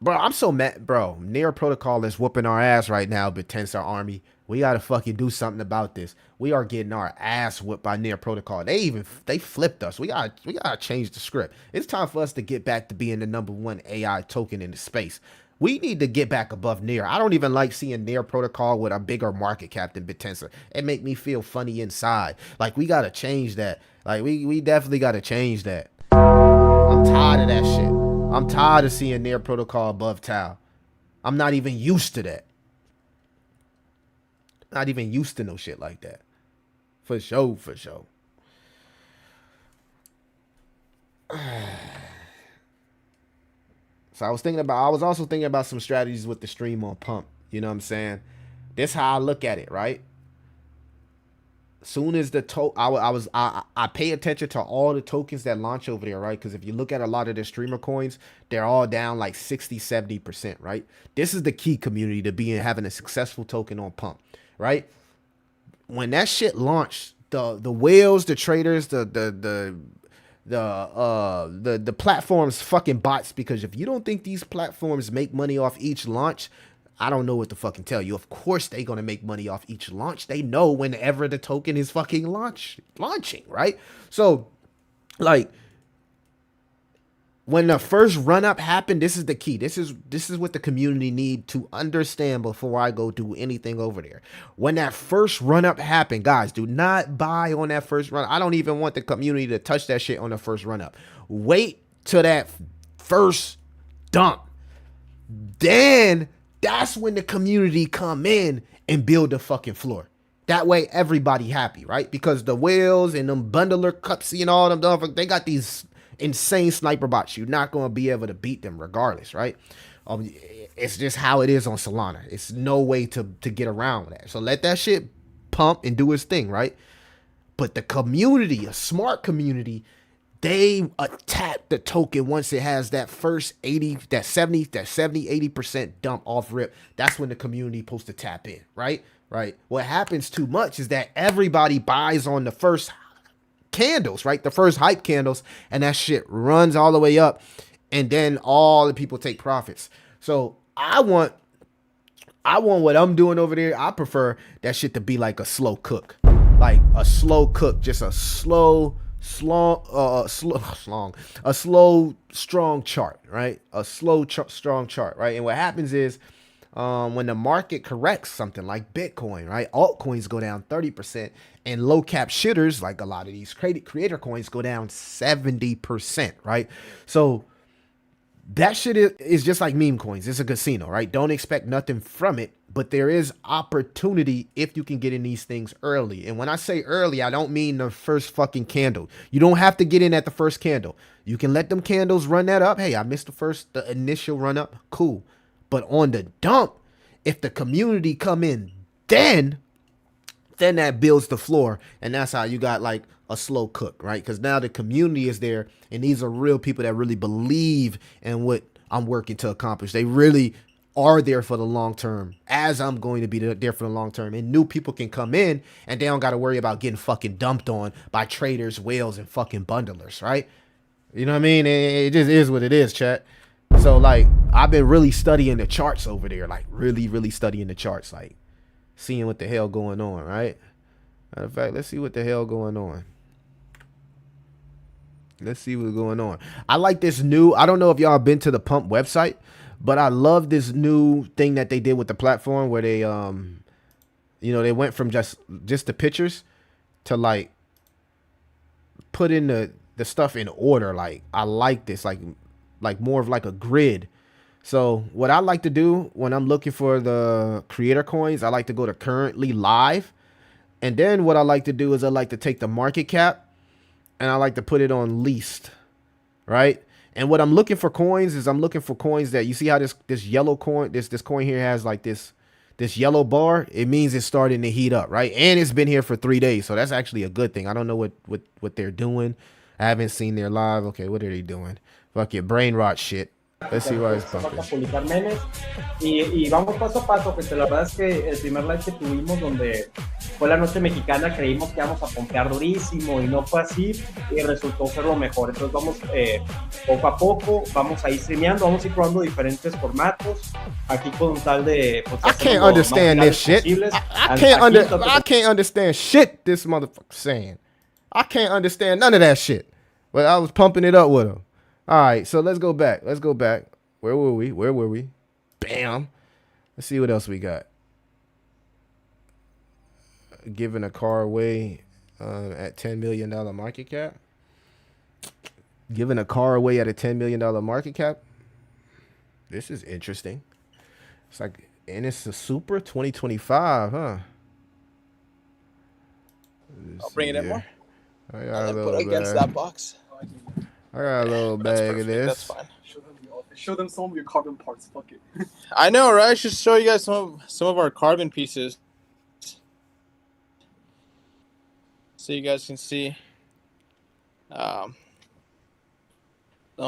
Bro, I'm so mad, bro. Near Protocol is whooping our ass right now, Bittensor Army. We gotta fucking do something about this. We are getting our ass whipped by Near Protocol. They flipped us. We gotta change the script. It's time for us to get back to being the #1 AI token in the space. We need to get back above Near. I don't even like seeing Near Protocol with a bigger market cap than Bittensor. It make me feel funny inside. Like, we gotta change that. Like, we definitely gotta change that. I'm tired of that shit. I'm tired of seeing Near Protocol above TAO. I'm not even used to that. Not even used to no shit like that. For sure, for sure. So I was also thinking about some strategies with the stream on pump. You know what I'm saying? This how I look at it, right? Soon as the I pay attention to all the tokens that launch over there, right? Because if you look at a lot of the streamer coins, they're all down like 60-70%, right? This is the key community to having a successful token on pump, right? When that shit launched, the whales, the traders, the platforms fucking bots, because if you don't think these platforms make money off each launch, I don't know what to fucking tell you. Of course they gonna make money off each launch. They know whenever the token is fucking launching, right? So, like, when the first run up happened, this is the key. This is what the community need to understand before I go do anything over there. When that first run up happened, guys, do not buy on that first run. I don't even want the community to touch that shit on the first run up. Wait till that first dump. Then that's when the community come in and build the fucking floor. That way everybody happy, right? Because the whales and them bundler cups and all them, they got these insane sniper bots. You're not going to be able to beat them regardless, right? It's just how it is on Solana. It's no way to get around that. So let that shit pump and do its thing, right? But the community, a smart community, they attack the token once it has that first 80% dump off rip. That's when the community supposed to tap in, right? Right. What happens too much is that everybody buys on the first candles, right? The first hype candles, and that shit runs all the way up, and then all the people take profits. So I want what I'm doing over there. I prefer that shit to be like a slow cook, just a slow, strong chart, right? A slow, strong chart, right? And what happens is, when the market corrects something like Bitcoin, right? Altcoins go down 30%, and low cap shitters, like a lot of these creator coins, go down 70%, right? So that shit is just like meme coins. It's a casino, right? Don't expect nothing from it, but there is opportunity if you can get in these things early. And when I say early, I don't mean the first fucking candle. You don't have to get in at the first candle. You can let them candles run that up. Hey, I missed the initial run up. Cool. But on the dump, if the community come in, then that builds the floor. And that's how you got like a slow cook, right? Because now the community is there, and these are real people that really believe in what I'm working to accomplish. They really are there for the long term, as I'm going to be there for the long term. And new people can come in, and they don't got to worry about getting fucking dumped on by traders, whales, and fucking bundlers, right? You know what I mean? It just is what it is, chat. So, like, I've been really studying the charts over there, like, really studying the charts, like, seeing what the hell going on, right? Matter of fact, let's see what the hell going on. Let's see what's going on. I like this new, I don't know if y'all been to the Pump website, but I love this new thing that they did with the platform where they, they went from just the pictures to, like, put in the stuff in order. Like, I like this, like more of like a grid. So what I like to do when I'm looking for the creator coins, I like to go to currently live. And then what I like to do is I like to take the market cap and I like to put it on least, right? And what I'm looking for coins is I'm looking for coins that, you see how this yellow coin, this coin here has like this yellow bar. It means it's starting to heat up, right? And it's been here for 3 days. So that's actually a good thing. I don't know what they're doing. I haven't seen their live. Okay, what are they doing? Fuck your brain rot shit. Let's see why it's pumping. Y vamos paso a paso, gente. La verdad es que el primer live que tuvimos donde fue la noche mexicana, creímos que íbamos a pompear durísimo y no fue así y resultó ser lo mejor. Entonces vamos poco a poco, vamos a ir streameando, vamos a ir probando diferentes formatos. Aquí con un tal de... Pues, I can't understand this shit. I can't understand shit this motherfucker saying. I can't understand none of that shit. But I was pumping it up with him. All right, so let's go back. Where were we? Bam. Let's see what else we got. Giving a car away at $10 million market cap. Giving a car away at a $10 million market cap. This is interesting. It's like, and it's a Super 2025, huh? I'll bring it in more. I got a little put it against that box. I got a little bag of this. That's fine. Show them some of your carbon parts. Fuck it. I know, right? I should show you guys some of our carbon pieces, so you guys can see. Don't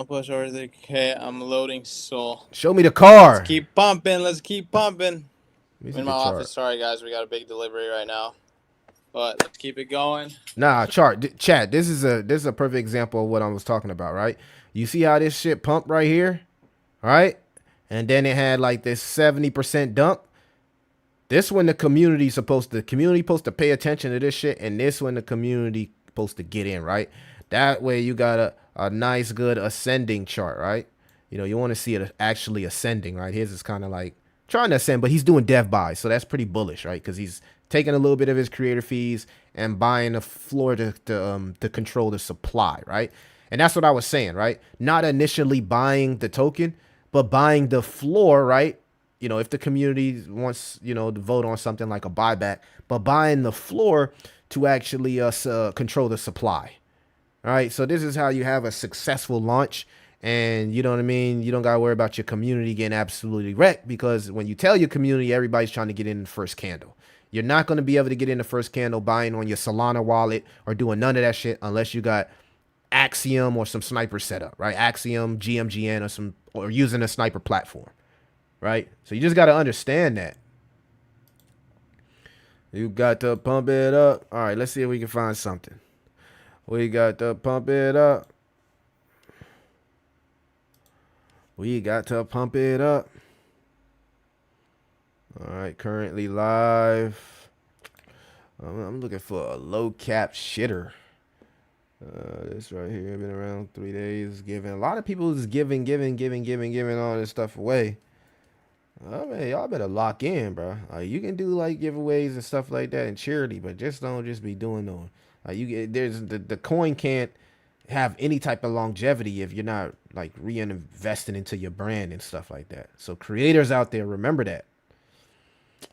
push over the. Okay, I'm loading soul. Show me the car. Let's keep pumping. Let's keep pumping. I'm in my office. Sorry, guys. We got a big delivery right now, but let's keep it going. Nah, Chad. This is a perfect example of what I was talking about, right? You see how this shit pumped right here, right? And then it had like this 70% dump. This when the community supposed to pay attention to this shit, and this when the community supposed to get in, right? That way you got a nice good ascending chart, right? You know, you want to see it actually ascending, right? His is kind of like trying to ascend, but he's doing dev buys, so that's pretty bullish, right? Because he's taking a little bit of his creator fees and buying the floor to control the supply, right? And that's what I was saying, right? Not initially buying the token, but buying the floor, right? You know, if the community wants, you know, to vote on something like a buyback, but buying the floor to actually control the supply. All right, so this is how you have a successful launch, and you know what I mean? You don't got to worry about your community getting absolutely wrecked, because when you tell your community, everybody's trying to get in the first candle. You're not going to be able to get in the first candle buying on your Solana wallet or doing none of that shit unless you got Axiom or some sniper setup, right? Axiom, GMGN, or using a sniper platform, right? So you just got to understand that. You got to pump it up. All right, let's see if we can find something. We got to pump it up. We got to pump it up. All right, currently live. I'm looking for a low cap shitter. This right here been around 3 days. Giving a lot of people is giving all this stuff away. I mean, y'all better lock in, bro. You can do like giveaways and stuff like that in charity, but just don't just be doing those. The coin can't have any type of longevity if you're not like reinvesting into your brand and stuff like that. So creators out there, remember that.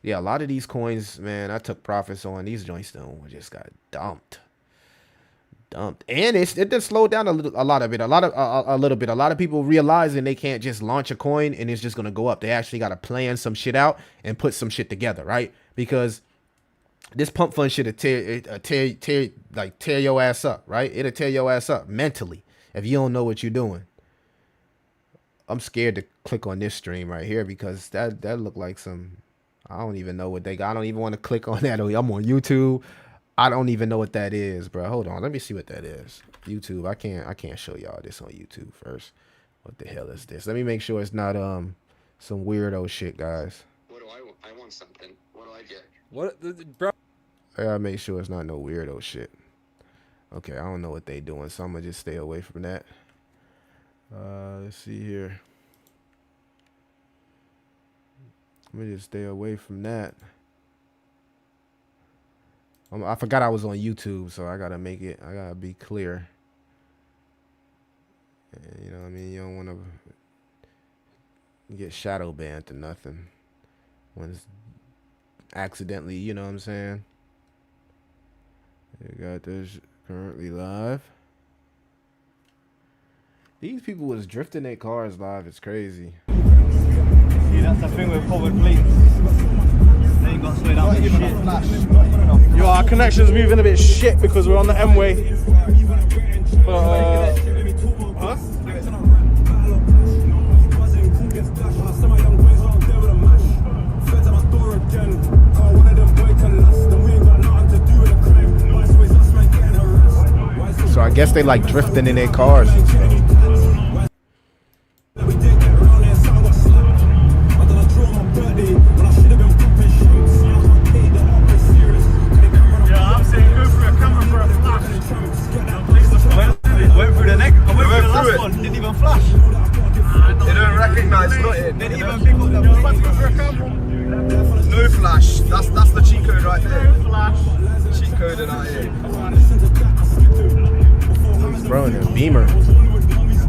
Yeah, a lot of these coins, man, I took profits on these joints though. Just got dumped, and it did slow down a little bit. A lot of people realizing they can't just launch a coin and it's just gonna go up. They actually got to plan some shit out and put some shit together, right? Because this pump fund shit tear your ass up, right? It'll tear your ass up mentally if you don't know what you're doing. I'm scared to click on this stream right here because that looked like some. I don't even know what they got. I don't even want to click on that. I'm on YouTube. I don't even know what that is, bro. Hold on. Let me see what that is. YouTube. I can't show y'all this on YouTube first. What the hell is this? Let me make sure it's not some weirdo shit, guys. What do I want? I want something. What do I get? What, bro? I gotta make sure it's not no weirdo shit. Okay, I don't know what they doing, so I'm gonna just stay away from that. Let's see here. Let me just stay away from that. I forgot I was on YouTube, so I gotta be clear. And, you know what I mean? You don't want to get shadow banned or nothing when it's accidentally, you know what I'm saying? You got this currently live. These people was drifting their cars live. It's crazy. See, that's the thing with covered plates. They ain't got to slow down for shit. Yo, our connection's moving a bit shit because we're on the M-way. But, huh? guess they like drifting in their cars and stuff. Yeah, I'm saying go for a camera for a flash. Went through the neck. I went through the last one. Didn't even flash. They don't recognise nothing. Didn't even pick up the go for a camera. No flash. That's the cheat code right there. No flash. Cheat code in out here. Bro, in a Beamer.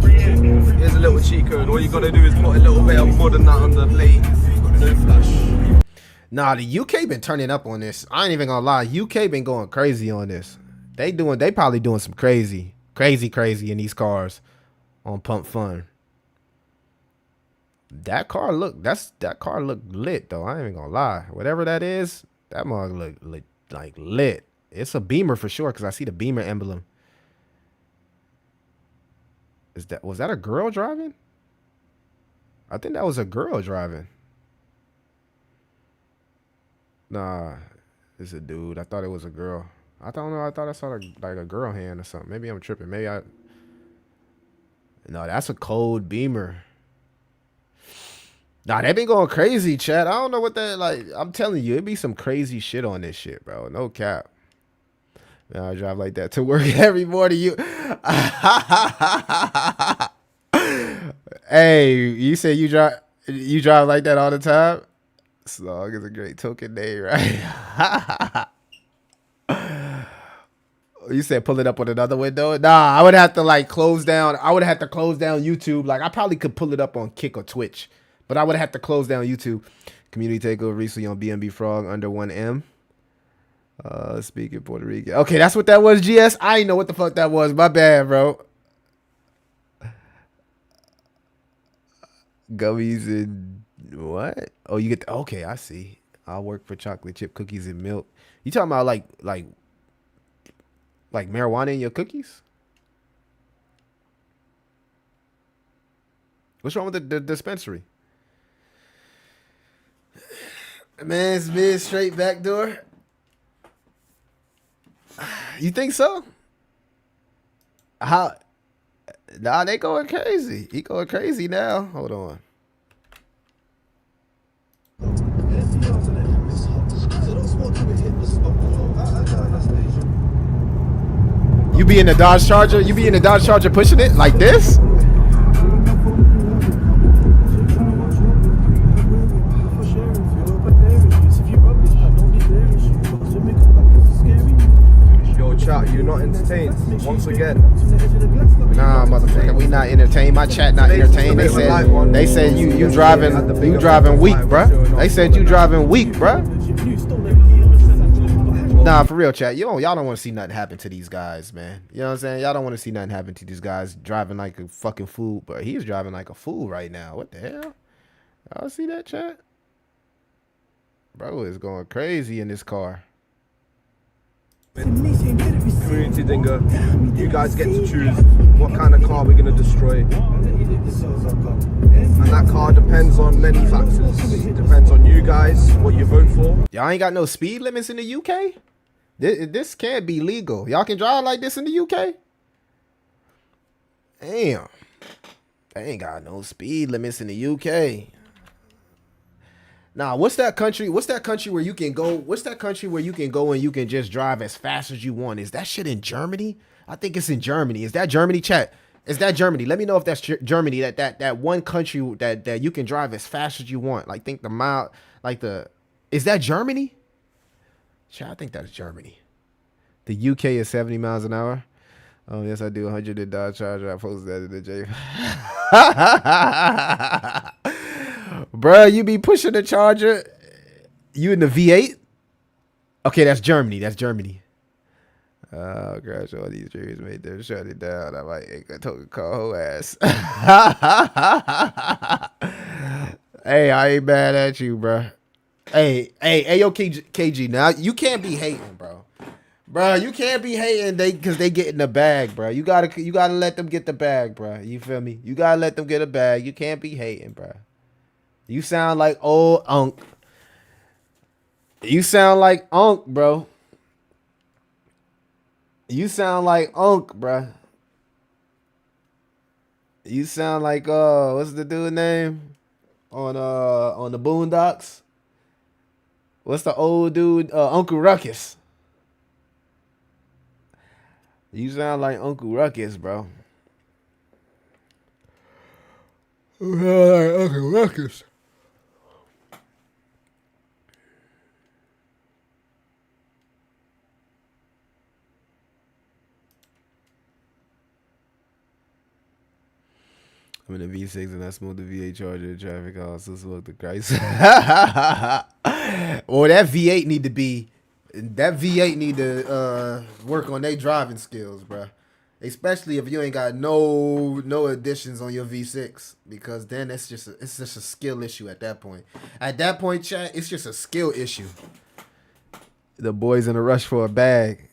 Here's a little cheat code. All you gotta do is put a little bit of more than that on the plate. No flash. Nah, the UK been turning up on this. I ain't even gonna lie. UK been going crazy on this. They probably doing some crazy in these cars on Pump Fun. That car look lit though. I ain't even gonna lie. Whatever that is, that mug look lit. It's a Beamer for sure because I see the Beamer emblem. Was that a girl driving? I think that was a girl driving. Nah, it's a dude. I thought it was a girl. I don't know. I thought I saw like a girl hand or something. Maybe I'm tripping. No, that's a cold Beamer. Nah, they been going crazy, chat. I don't know what that like. I'm telling you, it be some crazy shit on this shit, bro. No cap. Man, I drive like that to work every morning. Hey, you said you drive like that all the time? Slog is a great token name, right? You said pull it up on another window? Nah, I would have to like close down. I would have to close down YouTube. Like I probably could pull it up on Kick or Twitch, but I would have to close down YouTube. Community takeover recently on BNB Frog under 1M. Speaking Puerto Rican. Okay, that's what that was, GS. I didn't know what the fuck that was. My bad, bro. Gummies and what? Oh, you get okay, I see. I'll work for chocolate chip cookies and milk. You talking about like marijuana in your cookies? What's wrong with the dispensary? Man's mid straight back door. You think so? How? Nah, they going crazy. He going crazy now. Hold on. You be in the Dodge Charger? You be in the Dodge Charger pushing it like this? Yo, chat, you're not entertained. Once again. Nah, motherfucker, we not entertained. My chat not entertained. They said you driving weak, bruh. They said you driving weak, bruh. Nah, for real, chat. Y'all don't want to see nothing happen to these guys, man. You know what I'm saying? Y'all don't want to see nothing happen to these guys driving like a fucking fool, but he's driving like a fool right now. What the hell? Y'all see that, chat? Bro is going crazy in this car. Community Dingo, you guys get to choose what kind of car we're going to destroy. And that car depends on many factors. It depends on you guys, what you vote for. Y'all ain't got no speed limits in the UK? This can't be legal. Y'all can drive like this in the UK? Damn. They ain't got no speed limits in the UK. Nah, what's that country? What's that country where you can go? What's that country where you can go and you can just drive as fast as you want? Is that shit in Germany? I think it's in Germany. Is that Germany, chat? Is that Germany? Let me know if that's Germany. That one country that you can drive as fast as you want. Like think the mile, like the. Is that Germany? Chat, I think that's Germany. The UK is 70 miles an hour. Oh yes, I do 100 in Dodge Charger. I posted that in the J. Bruh, you be pushing the Charger. You in the V8? Okay, that's Germany. That's Germany. Oh, gosh, all these dreams made them shut it down. I might ain't gonna talk call her ass. Hey, I ain't mad at you, bruh. Hey, yo, KG. Now, you can't be hating, bro. Bro, you can't be hating because they get in the bag, bro. You gotta let them get the bag, bro. You feel me? You gotta let them get a bag. You can't be hating, bro. You sound like old Unc. You sound like Unc, bro. You sound like Unc, bruh. You sound like what's the dude name on the Boondocks? What's the old dude? Uncle Ruckus. You sound like Uncle Ruckus, bro. You sound like Uncle Ruckus. I'm in the V6 and I smoked the V8 Charger in traffic. I also smoked the Christ. Well, that V8 need to be. That V8 need to work on their driving skills, bro. Especially if you ain't got no additions on your V6, because then it's just a skill issue at that point. At that point, chat, it's just a skill issue. The boys in a rush for a bag.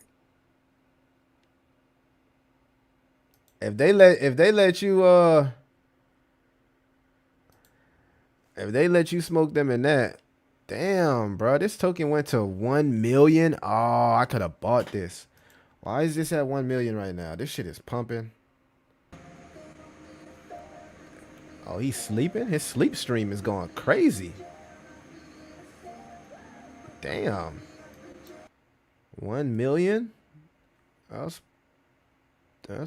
If they let you smoke them in that, damn, bro, this token went to 1 million. Oh, I could have bought this. Why is this at 1 million right now? This shit is pumping. Oh, he's sleeping? His sleep stream is going crazy. Damn. 1 million? That's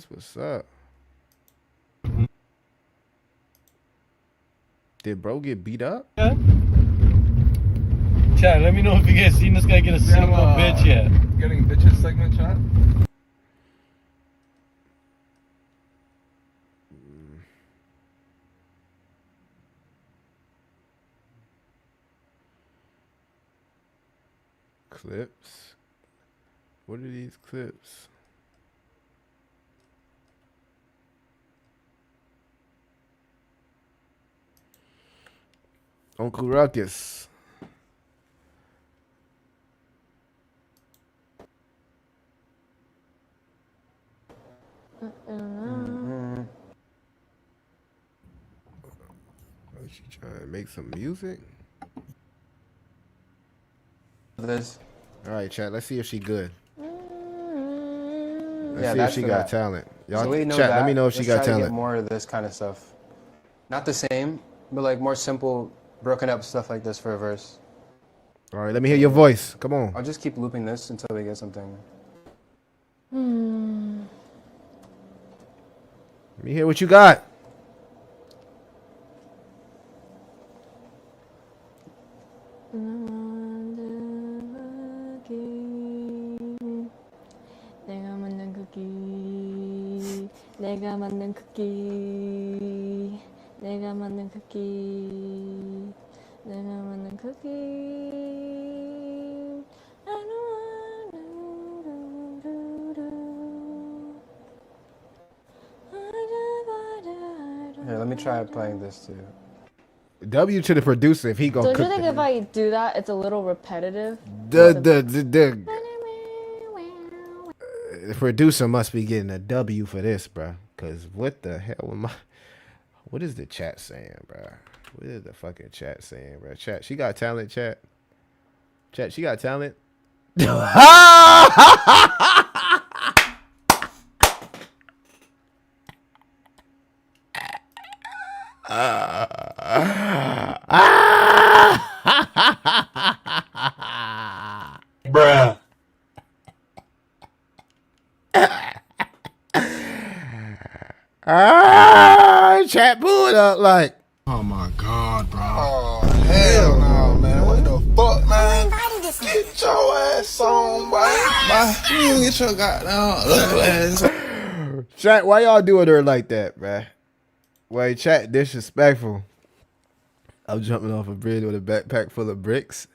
what's up. Did bro get beat up? Yeah. Chat, let me know if you guys seen this guy get a single bitch yet. Getting bitches segment, chat. Clips. What are these clips? Uncle Ruckus. Is she trying to make some music? This. All right, chat. Let's see if she good. Yeah, see if she got talent. Y'all, so we know chat. that. Let me know if she got Let's try to talent. get more of this kind of stuff. Not the same, but like more simple, broken up stuff like this for a verse. All right, let me hear your voice. Come on. I'll just keep looping this until we get something. Let me hear what you got. 내가 만든 쿠키 내가 만든 쿠키 내가 만든 쿠키 Here, let me try playing this too. W to the producer if he gonna Don't cook you think if I do that it's a little repetitive? the producer must be getting a W for this, bro. Cause what the hell am I? What is the chat saying, bro? What is the fucking chat saying, bro? Chat, she got talent, chat. Chat, she got talent. Bruh. Chat pulled up like, Oh my god, bro. Oh, hell no, man. What the fuck, man? Get your ass on, boy. You get your goddamn ass. chat, why y'all doing her like that, bruh? Wait, chat disrespectful. I'm jumping off a bridge with a backpack full of bricks.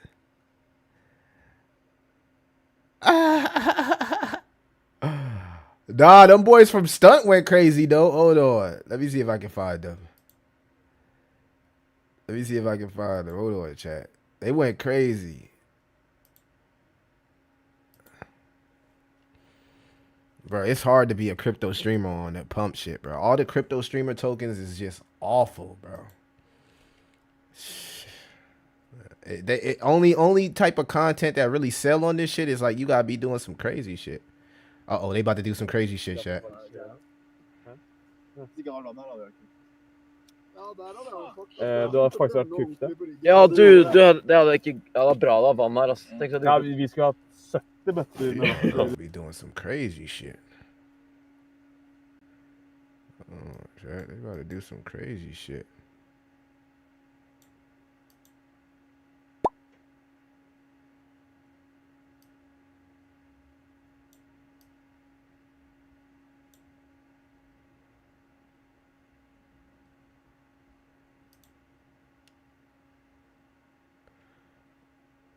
Nah, them boys from Stunt went crazy though. Hold on. Let me see if I can find them. Hold on, chat. They went crazy. Bro, it's hard to be a crypto streamer on that pump shit, bro. All the crypto streamer tokens is just awful, bro. Only type of content that really sell on this shit is like you gotta be doing some crazy shit. Uh-oh, they about to do some crazy shit, chat. Du har faktisk vært kukte. Ja, det hadde ikke... Ja, det var bra da, vann her, altså. Tenk at du... Ja, vi skulle ha 70 bøtter med vann. Be doing some crazy shit. Oh, chat, they about to do some crazy shit.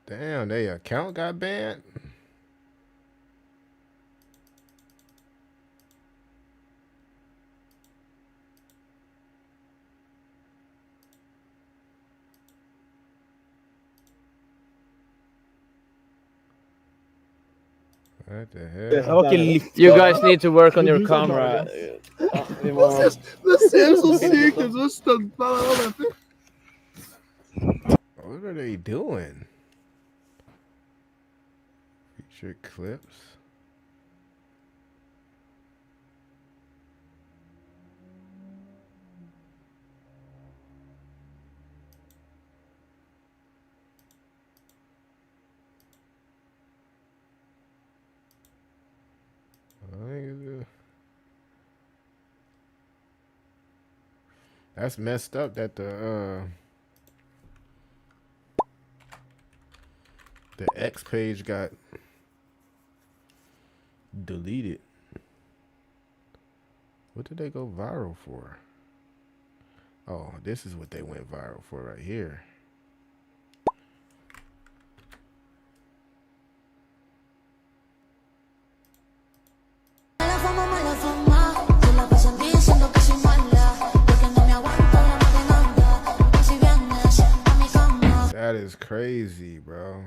Damn, their account got banned. What the hell? You guys need to work on your camera. Det ser så sykt ut, så stunta. What are they doing? Feature clips. That's messed up that the X page got deleted. What did they go viral for? Oh, this is what they went viral for right here. That is crazy, bro.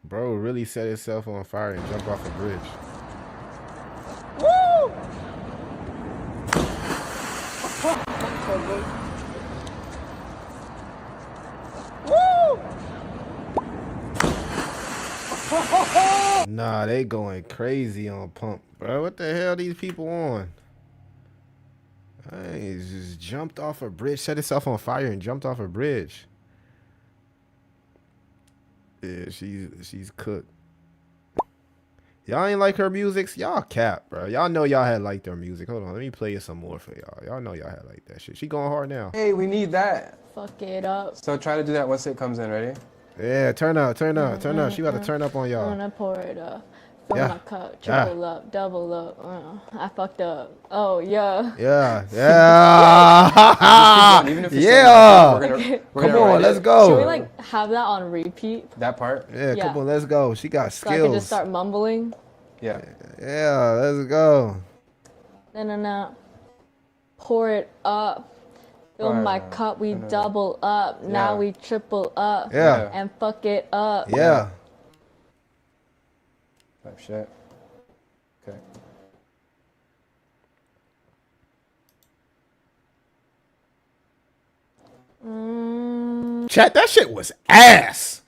Bro really set himself on fire and jumped off a bridge. Woo! Woo! Nah, they going crazy on pump, bro. What the hell these people on? Hey, just jumped off a bridge, set himself on fire and jumped off a bridge. Yeah, she's cooked. Y'all ain't like her music? Y'all cap, bro. Y'all know y'all had liked her music. Hold on, let me play you some more for y'all. Y'all know y'all had like that shit. She going hard now. Hey, we need that. Fuck it up. So try to do that once it comes in, ready? Yeah, turn up. She about to turn up on y'all. I'm gonna pour it up. Fill my cup, triple up, double up. I fucked up. Oh, yeah. Yeah. Even if Yeah. We're Come on, let's go. Should we like have that on repeat? That part? Yeah, come on, let's go. She got So I skills. can just start mumbling. Yeah. Yeah, let's go. No. Pour it up. Fill my cup, we double up. Now we triple up. Yeah. And fuck it up. Yeah. Type shit. Okay. Chat, that shit was ass.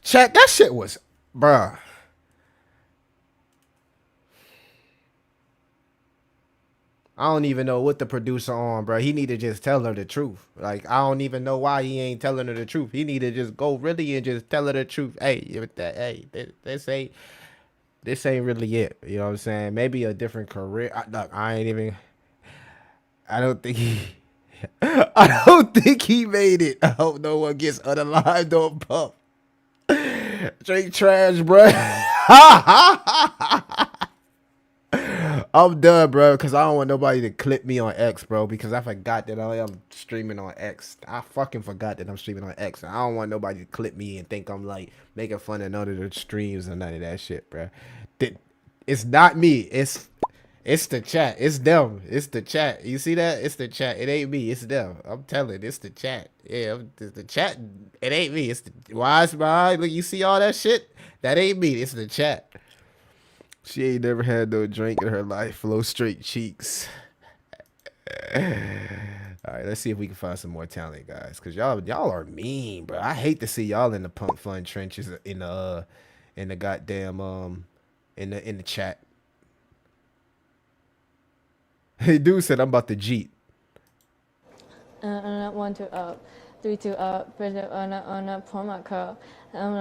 Chat, that shit was, bruh. I don't even know what the producer on, bro. He need to just tell her the truth. Like, I don't even know why he ain't telling her the truth. He need to just go really and just tell her the truth. Hey, this ain't really it. You know what I'm saying? Maybe a different career. Look, I don't think he made it. I hope no one gets unalived on Puff. Straight trash, bro. I'm done, bro, because I don't want nobody to clip me on X, bro, because I forgot that I am streaming on X. I fucking forgot that I'm streaming on X. I don't want nobody to clip me and think I'm, like, making fun of none of the streams or none of that shit, bro. It's not me. It's the chat. It's them. It's the chat. You see that? It's the chat. It ain't me. It's them. I'm telling. It's the chat. Yeah, it's the chat. It ain't me. It's the wise mind. Look, you see all that shit? That ain't me. It's the chat. She ain't never had no drink in her life. Flow straight cheeks. All right, let's see if we can find some more talent, guys. Cause y'all are mean, bro. I hate to see y'all in the pump fun trenches in the goddamn in the chat. Hey, dude said I'm about to jeet. 1, 2 up, 3, 2 up, bridge it on up, pour my cup. And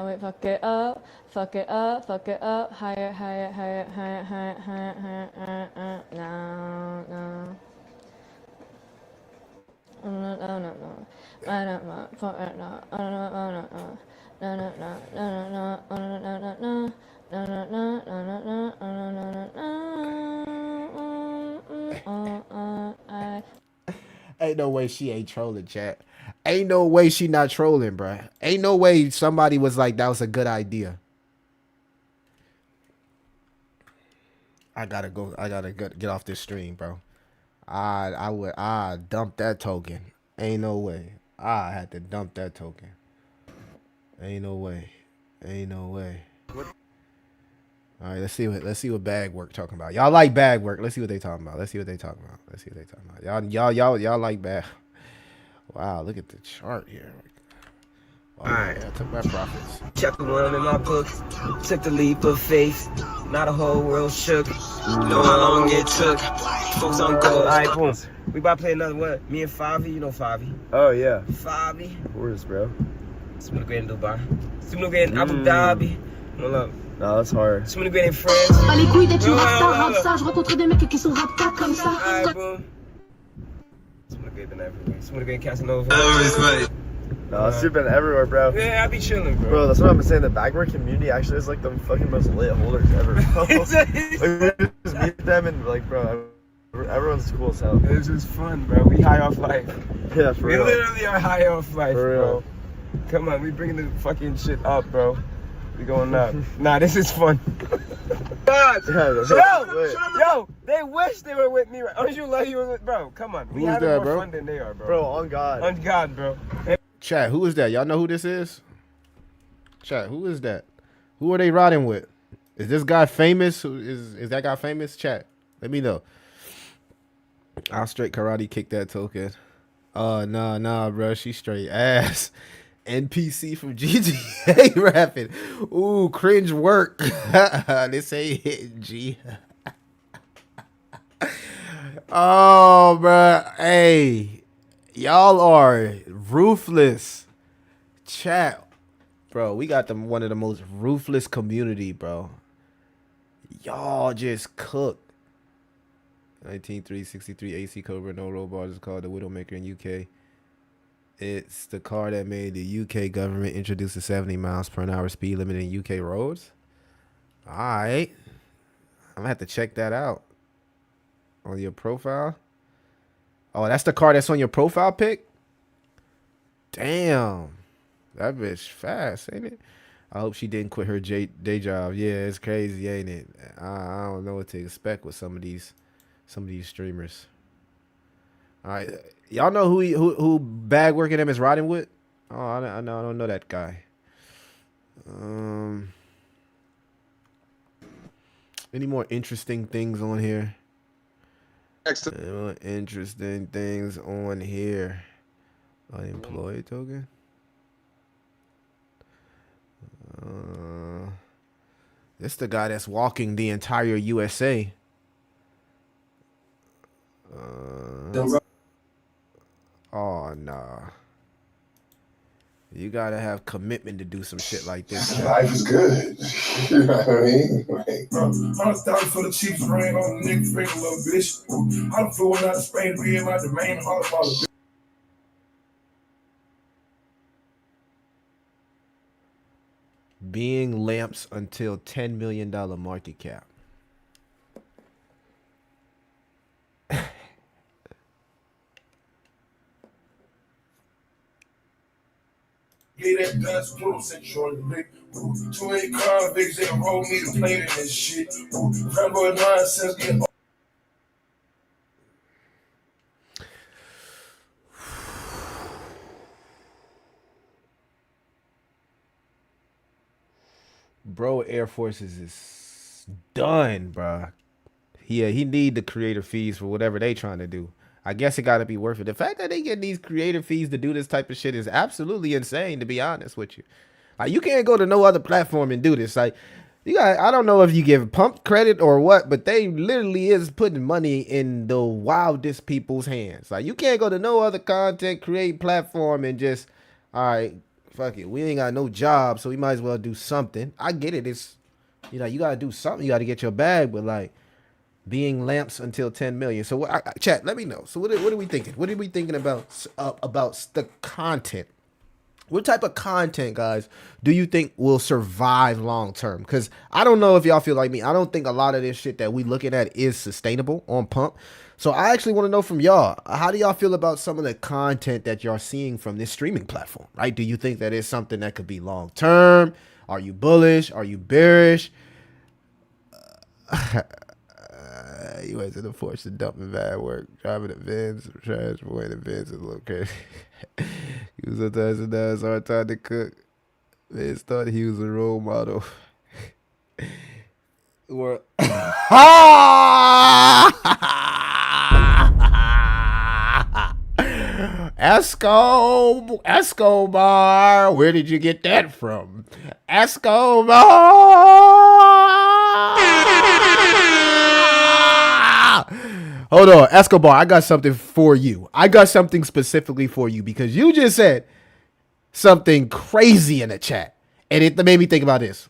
we fuck it up, fuck it up, fuck it up, higher, higher, higher, higher, higher, higher, higher, no, no. Ain't no way she ain't trolling, chat. Ain't no way she not trolling, bruh. Ain't no way somebody was like, that was a good idea. I gotta go. I gotta get off this stream, bro. I dump that token. Ain't no way. I had to dump that token. Ain't no way. Ain't no way. All right, let's see what bag work talking about. Y'all like bag work? Let's see what they talking about. Let's see what they talking about. Let's see what they talking about. Y'all like bag. Wow, look at the chart here. Wow, Alright. I took my profits. Chapter 1 in my book. Took the leap of faith. Now the whole world shook. You know how long it took. Folks on go. Alright, boom. We about to play another one. Me and Favi. You know Favi. Oh, yeah. Favi. Of course, bro. Summa great in Dubai. Summa great in Abu Dhabi. Hold up. No, that's hard. Summa great in France. Pas les couilles d'être une rapstar, rap ça. Je rencontre des mecs qui sont raptas comme ça. Alright, boom. Summa great been everywhere. Summa great in Casanova. No, it's been everywhere, bro. Yeah, I be chilling, bro. Bro, that's what I'm saying. The bagwork community actually is like the fucking most lit holders ever, bro. Like, we just meet them and like, bro, everyone's cool as hell. It's just fun, bro. We high off life. Yeah, for real. We literally are high off life, For real. bro. Come on, we bringing the fucking shit up, bro. We going up. Nah, this is fun. God, yo, they wish they were with me. Don't you love you with, bro? Come on, we having more fun than they are, bro. Bro, on God. On God, bro. Chat, who is that? Y'all know who this is? Chat, who is that? Who are they riding with? Is this guy famous? Is that guy famous? Chat, let me know. I'll straight karate kick that token. Nah, bro. She straight ass. NPC from GTA rapping. Ooh, cringe work. This ain't hitting G. Oh, bro. Hey, y'all are ruthless. Chat, bro. We got one of the most ruthless community, bro. Y'all just cook. 19363 AC Cobra, no roll bars is called the Widowmaker in UK. It's the car that made the UK government introduce a 70 miles per hour speed limit in UK roads. All right. I'm going to have to check that out on your profile. Oh, that's the car that's on your profile pic? Damn. That bitch fast, ain't it? I hope she didn't quit her day job. Yeah, it's crazy, ain't it? I don't know what to expect with some of these streamers. All right. Y'all know who bag working them is riding with? Oh, I don't know that guy. Any more interesting things on here? Any more interesting things on here? Unemployed token. This the guy that's walking the entire USA. Oh, nah. You gotta have commitment to do some shit like this. Life is good. You know what I mean? Like, $100,000 for the cheapest ring on the nigga finger, little bitch. I'm flew out of Spain to be in my domain. Being lamps until $10 million market cap. Get that dust, put them short and big. 28 convicts, they roll me to play in this shit. Remember nonsense, get Bro, Air Forces is done, bro. Yeah, he need the creator fees for whatever they trying to do. I guess it got to be worth it. The fact that they get these creator fees to do this type of shit is absolutely insane, to be honest with you. Like, you can't go to no other platform and do this. Like, I don't know if you give Pump credit or what, but they literally is putting money in the wildest people's hands. Like, you can't go to no other content create platform and just, all right, fuck it, we ain't got no job, so we might as well do something. I get it. It's, you gotta do something. You gotta get your bag, but like, being lamps until 10 million. So chat, let me know. So what are we thinking? What are we thinking about the content? What type of content, guys, do you think will survive long term? Because I don't know if y'all feel like me. I don't think a lot of this shit that we looking at is sustainable on Pump. So I actually want to know from y'all, how do y'all feel about some of the content that y'all seeing from this streaming platform, right? Do you think that is something that could be long term? Are you bullish? Are you bearish? You went to the force to dumping bad work, driving events, transporting events, and located. He was sometimes and now it's hard time to cook. Man thought he was a role model. Or Escobar, where did you get that from? Escobar. Hold on, Escobar, I got something for you. I got something specifically for you because you just said something crazy in the chat. And it made me think about this.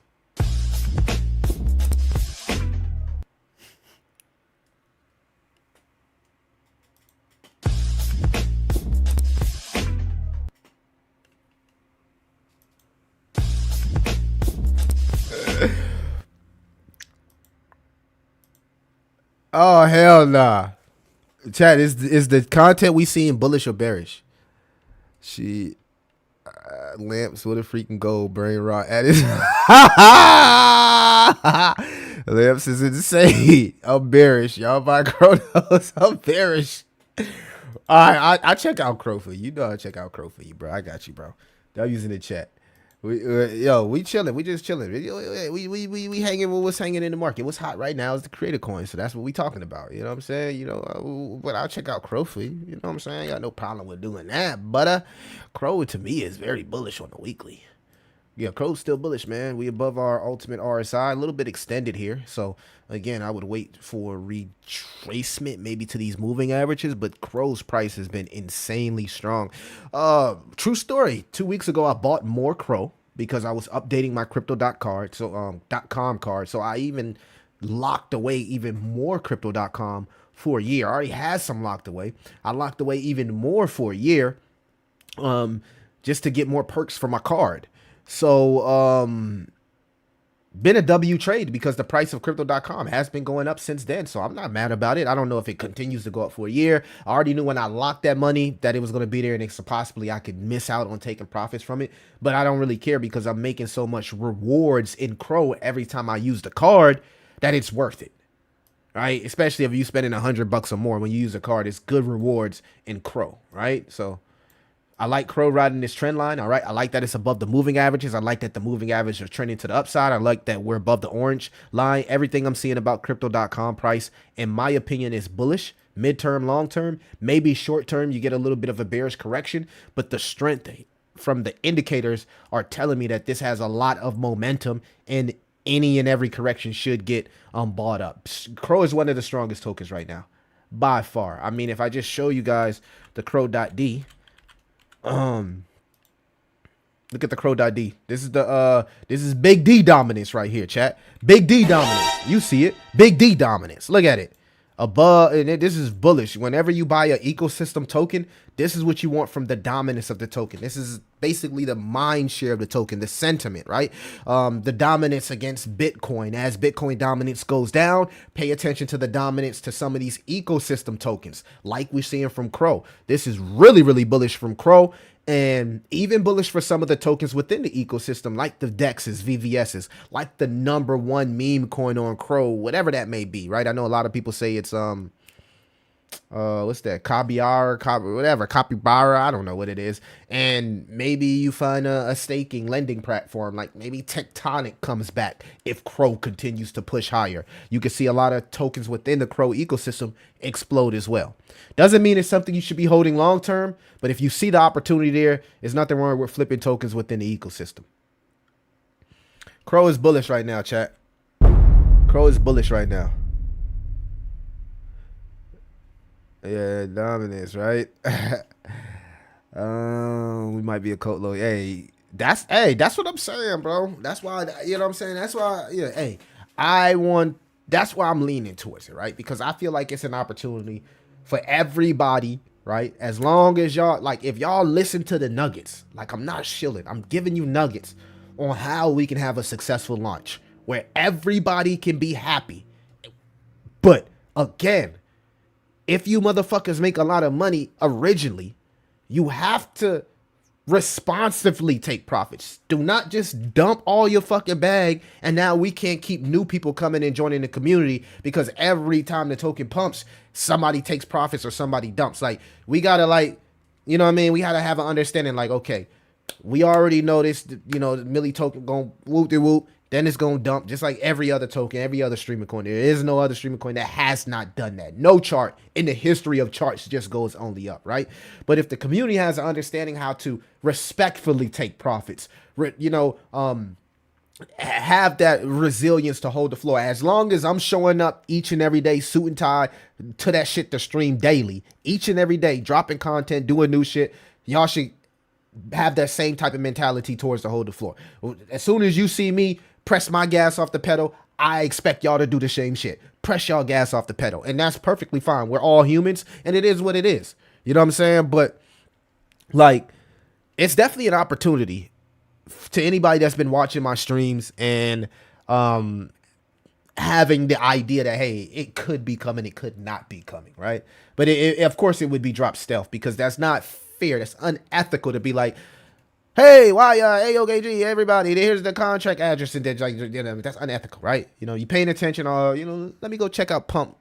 Oh, hell nah. Chat, is the content we seeing bullish or bearish? She lamps with a freaking gold brain rot at his lamps is insane. I'm bearish. Y'all buy Chronos. I'm bearish. Alright, I check out Crow for you. You know I check out Crow for you, bro. I got you, bro. W's in the chat. We chilling. We just chilling. We hanging with what's hanging in the market. What's hot right now is the creator coin. So that's what we talking about. You know what I'm saying? But I'll check out Crow for you. You know what I'm saying? I got no problem with doing that. But Crow to me is very bullish on the weekly. Yeah, Crow's still bullish, man. We above our ultimate RSI, a little bit extended here. So again, I would wait for retracement maybe to these moving averages, but Crow's price has been insanely strong. True story. 2 weeks ago, I bought more Crow because I was updating my crypto.com card. So I even locked away even more crypto.com for a year. I already had some locked away. I locked away even more for a year just to get more perks for my card. So, been a W trade because the price of crypto.com has been going up since then. So I'm not mad about it. I don't know if it continues to go up for a year. I already knew when I locked that money that it was going to be there and it's possibly I could miss out on taking profits from it. But I don't really care because I'm making so much rewards in Crow every time I use the card that it's worth it. Right? Especially if you spending $100 or more when you use a card, it's good rewards in Crow. Right? So I like Crow riding this trend line. All right. I like that it's above the moving averages. I like that the moving averages are trending to the upside. I like that we're above the orange line. Everything I'm seeing about crypto.com price, in my opinion, is bullish. Midterm, long term, maybe short term, you get a little bit of a bearish correction, but the strength from the indicators are telling me that this has a lot of momentum and any and every correction should get bought up. Crow is one of the strongest tokens right now by far. I mean, if I just show you guys the Crow.D, look at the Crow.D. This is Big D dominance right here, chat. Big D dominance. You see it. Big D dominance. Look at it. Above, and this is bullish. Whenever you buy an ecosystem token, this is what you want from the dominance of the token. This is basically the mind share of the token, the sentiment, right? The dominance against Bitcoin. As Bitcoin dominance goes down, pay attention to the dominance to some of these ecosystem tokens, like we're seeing from Crow. This is really, really bullish from Crow. And even bullish for some of the tokens within the ecosystem, like the DEXs, VVSs, like the #1 meme coin on Crow, whatever that may be, right? I know a lot of people say it's what's that? Capybara, I don't know what it is. And maybe you find a staking lending platform, like maybe Tectonic comes back if Crow continues to push higher. You can see a lot of tokens within the Crow ecosystem explode as well. Doesn't mean it's something you should be holding long term, but if you see the opportunity there, there's nothing wrong with flipping tokens within the ecosystem. Crow is bullish right now, chat. Crow is bullish right now. Yeah, dominance, right? We might be a cult low. Hey, that's what I'm saying, bro. That's why, you know what I'm saying? That's why, yeah, hey, that's why I'm leaning towards it, right? Because I feel like it's an opportunity for everybody, right? As long as y'all, like, if y'all listen to the nuggets, like, I'm not shilling, I'm giving you nuggets on how we can have a successful launch where everybody can be happy. But again, if you motherfuckers make a lot of money originally, you have to responsively take profits. Do not just dump all your fucking bag and now we can't keep new people coming and joining the community because every time the token pumps, somebody takes profits or somebody dumps. Like, we gotta, like, you know what I mean? We gotta have an understanding, like, okay, we already know this, you know, the Millie token going whoop-de-whoop, then it's going to dump just like every other token, every other streaming coin. There is no other streaming coin that has not done that. No chart in the history of charts just goes only up, right? But if the community has an understanding how to respectfully take profits, you know, have that resilience to hold the floor. As long as I'm showing up each and every day, suit and tie to that shit to stream daily, each and every day, dropping content, doing new shit, y'all should have that same type of mentality towards the hold the floor. As soon as you see me press my gas off the pedal, I expect y'all to do the same shit. Press y'all gas off the pedal. And that's perfectly fine. We're all humans and it is what it is. You know what I'm saying? But like, it's definitely an opportunity to anybody that's been watching my streams and having the idea that, hey, it could be coming, it could not be coming, right? But of course it would be drop stealth because that's not fair. That's unethical to be like, hey, why, AOKG, everybody, here's the contract address, and then, like, you know, that's unethical, right? You know, you paying attention, or, you know, let me go check out Pump,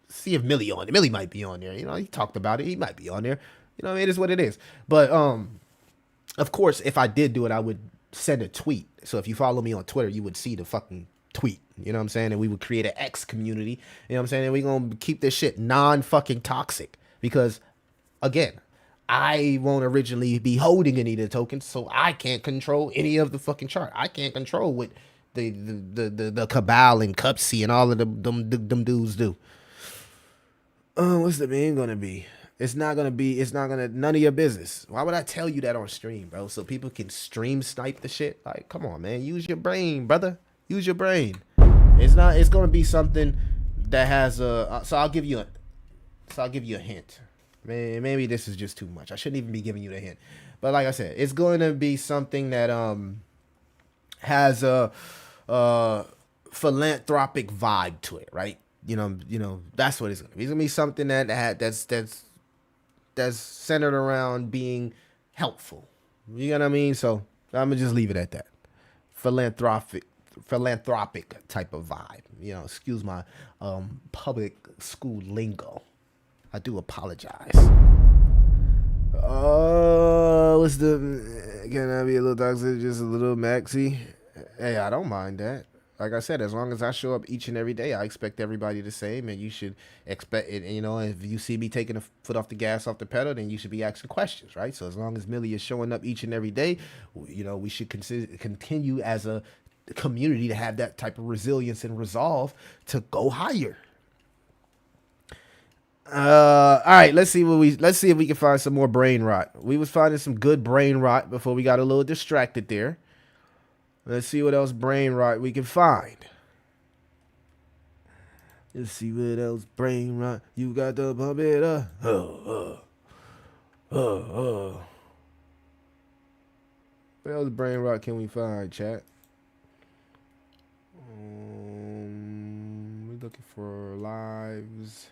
see if Millie on there. Millie might be on there, you know, he talked about it, he might be on there, you know, it is what it is. But, of course, if I did do it, I would send a tweet. So if you follow me on Twitter, you would see the fucking tweet, you know what I'm saying? And we would create an X community, you know what I'm saying? And we're going to keep this shit non-fucking toxic because, again, I won't originally be holding any of the tokens, so I can't control any of the fucking chart. I can't control what the Cabal and Cupsy and all of them dudes do. What's the meme gonna be? It's not gonna none of your business. Why would I tell you that on stream, bro? So people can stream snipe the shit? Like, come on, man. Use your brain, brother. Use your brain. It's gonna be something that has a so I'll give you a hint. Man, maybe this is just too much. I shouldn't even be giving you the hint. But like I said, it's going to be something that has a philanthropic vibe to it, right? You know, that's what it's going to be. It's going to be something that's centered around being helpful. You know what I mean? So I'm going to just leave it at that. Philanthropic type of vibe. You know, excuse my public school lingo. I do apologize. What's the... Can I be a little toxic, just a little maxi? Hey, I don't mind that. Like I said, as long as I show up each and every day, I expect everybody the same, and you should expect it. You know, if you see me taking a foot off the gas, off the pedal, then you should be asking questions, right? So as long as Millie is showing up each and every day, you know, we should continue as a community to have that type of resilience and resolve to go higher. All right, let's see if we can find some more brain rot. We was finding some good brain rot before we got a little distracted there. Let's see what else brain rot we can find. Let's see what else brain rot. You got to pump it up. What else brain rot can we find, chat? We're looking for lives.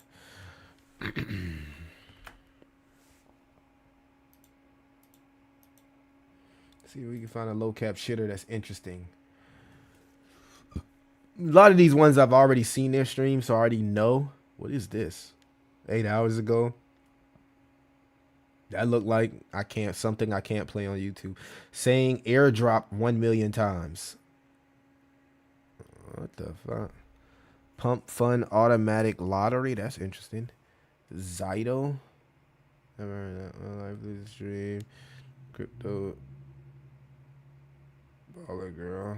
See if we can find a low cap shitter that's interesting. A lot of these ones I've already seen their stream, so I already know. What is this? 8 hours ago. That looked like something I can't play on YouTube. Saying airdrop 1 million times. What the fuck? Pump fund automatic lottery. That's interesting. Zyto. Never heard that. Live stream. Crypto. Baller girl.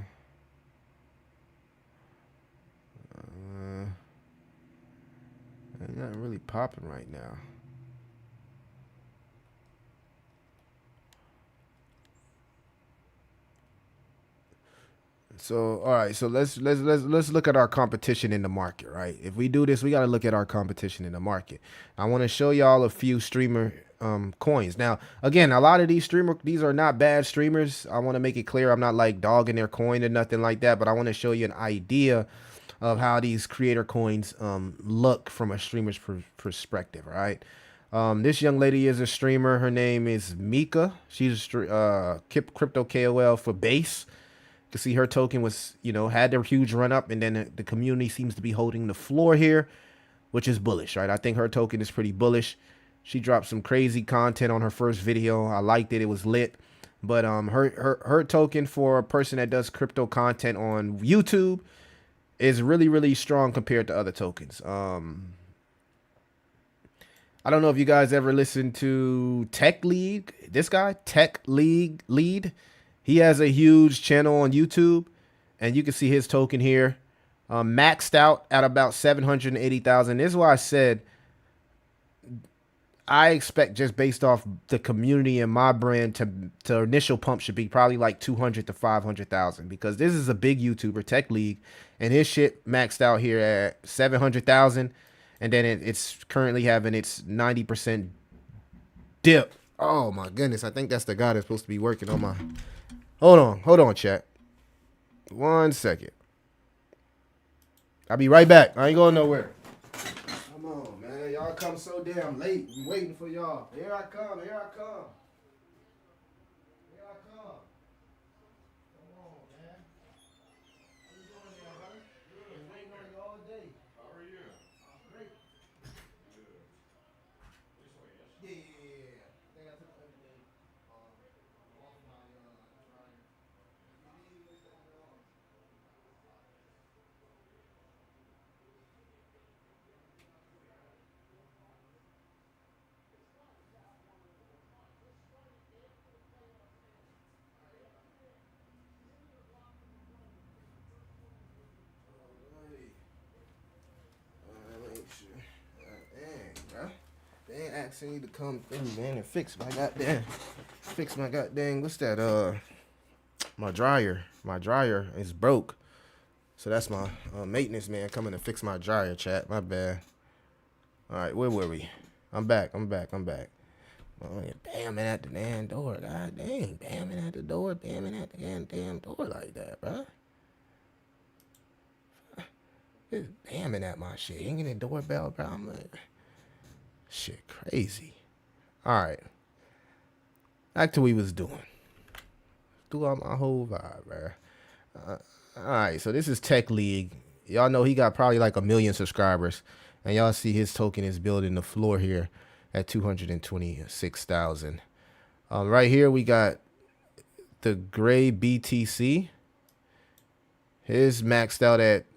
nothing really popping right now. So all right, so let's look at our competition in the market, right? If we do this, we got to look at our competition in the market. I want to show y'all a few streamer coins. Now, again, a lot of these these are not bad streamers. I want to make it clear I'm not like dogging their coin or nothing like that, but I want to show you an idea of how these creator coins look from a streamer's perspective, right? This young lady is a streamer. Her name is Mika. She's a crypto KOL for Base. You can see her token was, had their huge run up, and then the community seems to be holding the floor here, which is bullish, right? I think her token is pretty bullish. She dropped some crazy content on her first video. I liked it. It was lit. But her token for a person that does crypto content on YouTube is really, really strong compared to other tokens. I don't know if you guys ever listened to Tech League. This guy, Tech Lead. He has a huge channel on YouTube, and you can see his token here, maxed out at about 780,000. This is why I said I expect, just based off the community and my brand, to initial pump should be probably like 200 to 500,000, because this is a big YouTuber, Tech League, and his shit maxed out here at 700,000, and then it's currently having its 90% dip. Oh my goodness, I think that's the guy that's supposed to be working on my. Hold on, chat. 1 second. I'll be right back. I ain't going nowhere. Come on, man. Y'all come so damn late. I'm waiting for y'all. Here I come. Here I come. Here I come. Come on, man. How you doing there, brother? Good. Been waiting on you all day. How are you? I'm great. Good. Yeah. I think I took everything off my dryer. They ain't asking you to come through, man, and fix my goddamn, what's that, my dryer. My dryer is broke. So that's my maintenance man coming to fix my dryer, chat. My bad. All right, where were we? I'm back. Oh, you're bamming at the damn door. God dang, bamming at the door like that, bro. It's bamming at my shit. Ringing the doorbell, bro. I'm like, shit crazy. All right. Back to what we was doing. Throughout my whole vibe, bro. All right, so this is Tech League. Y'all know he got probably like 1 million subscribers. And y'all see his token is building the floor here at 226,000. Right here we got the gray BTC. His maxed out at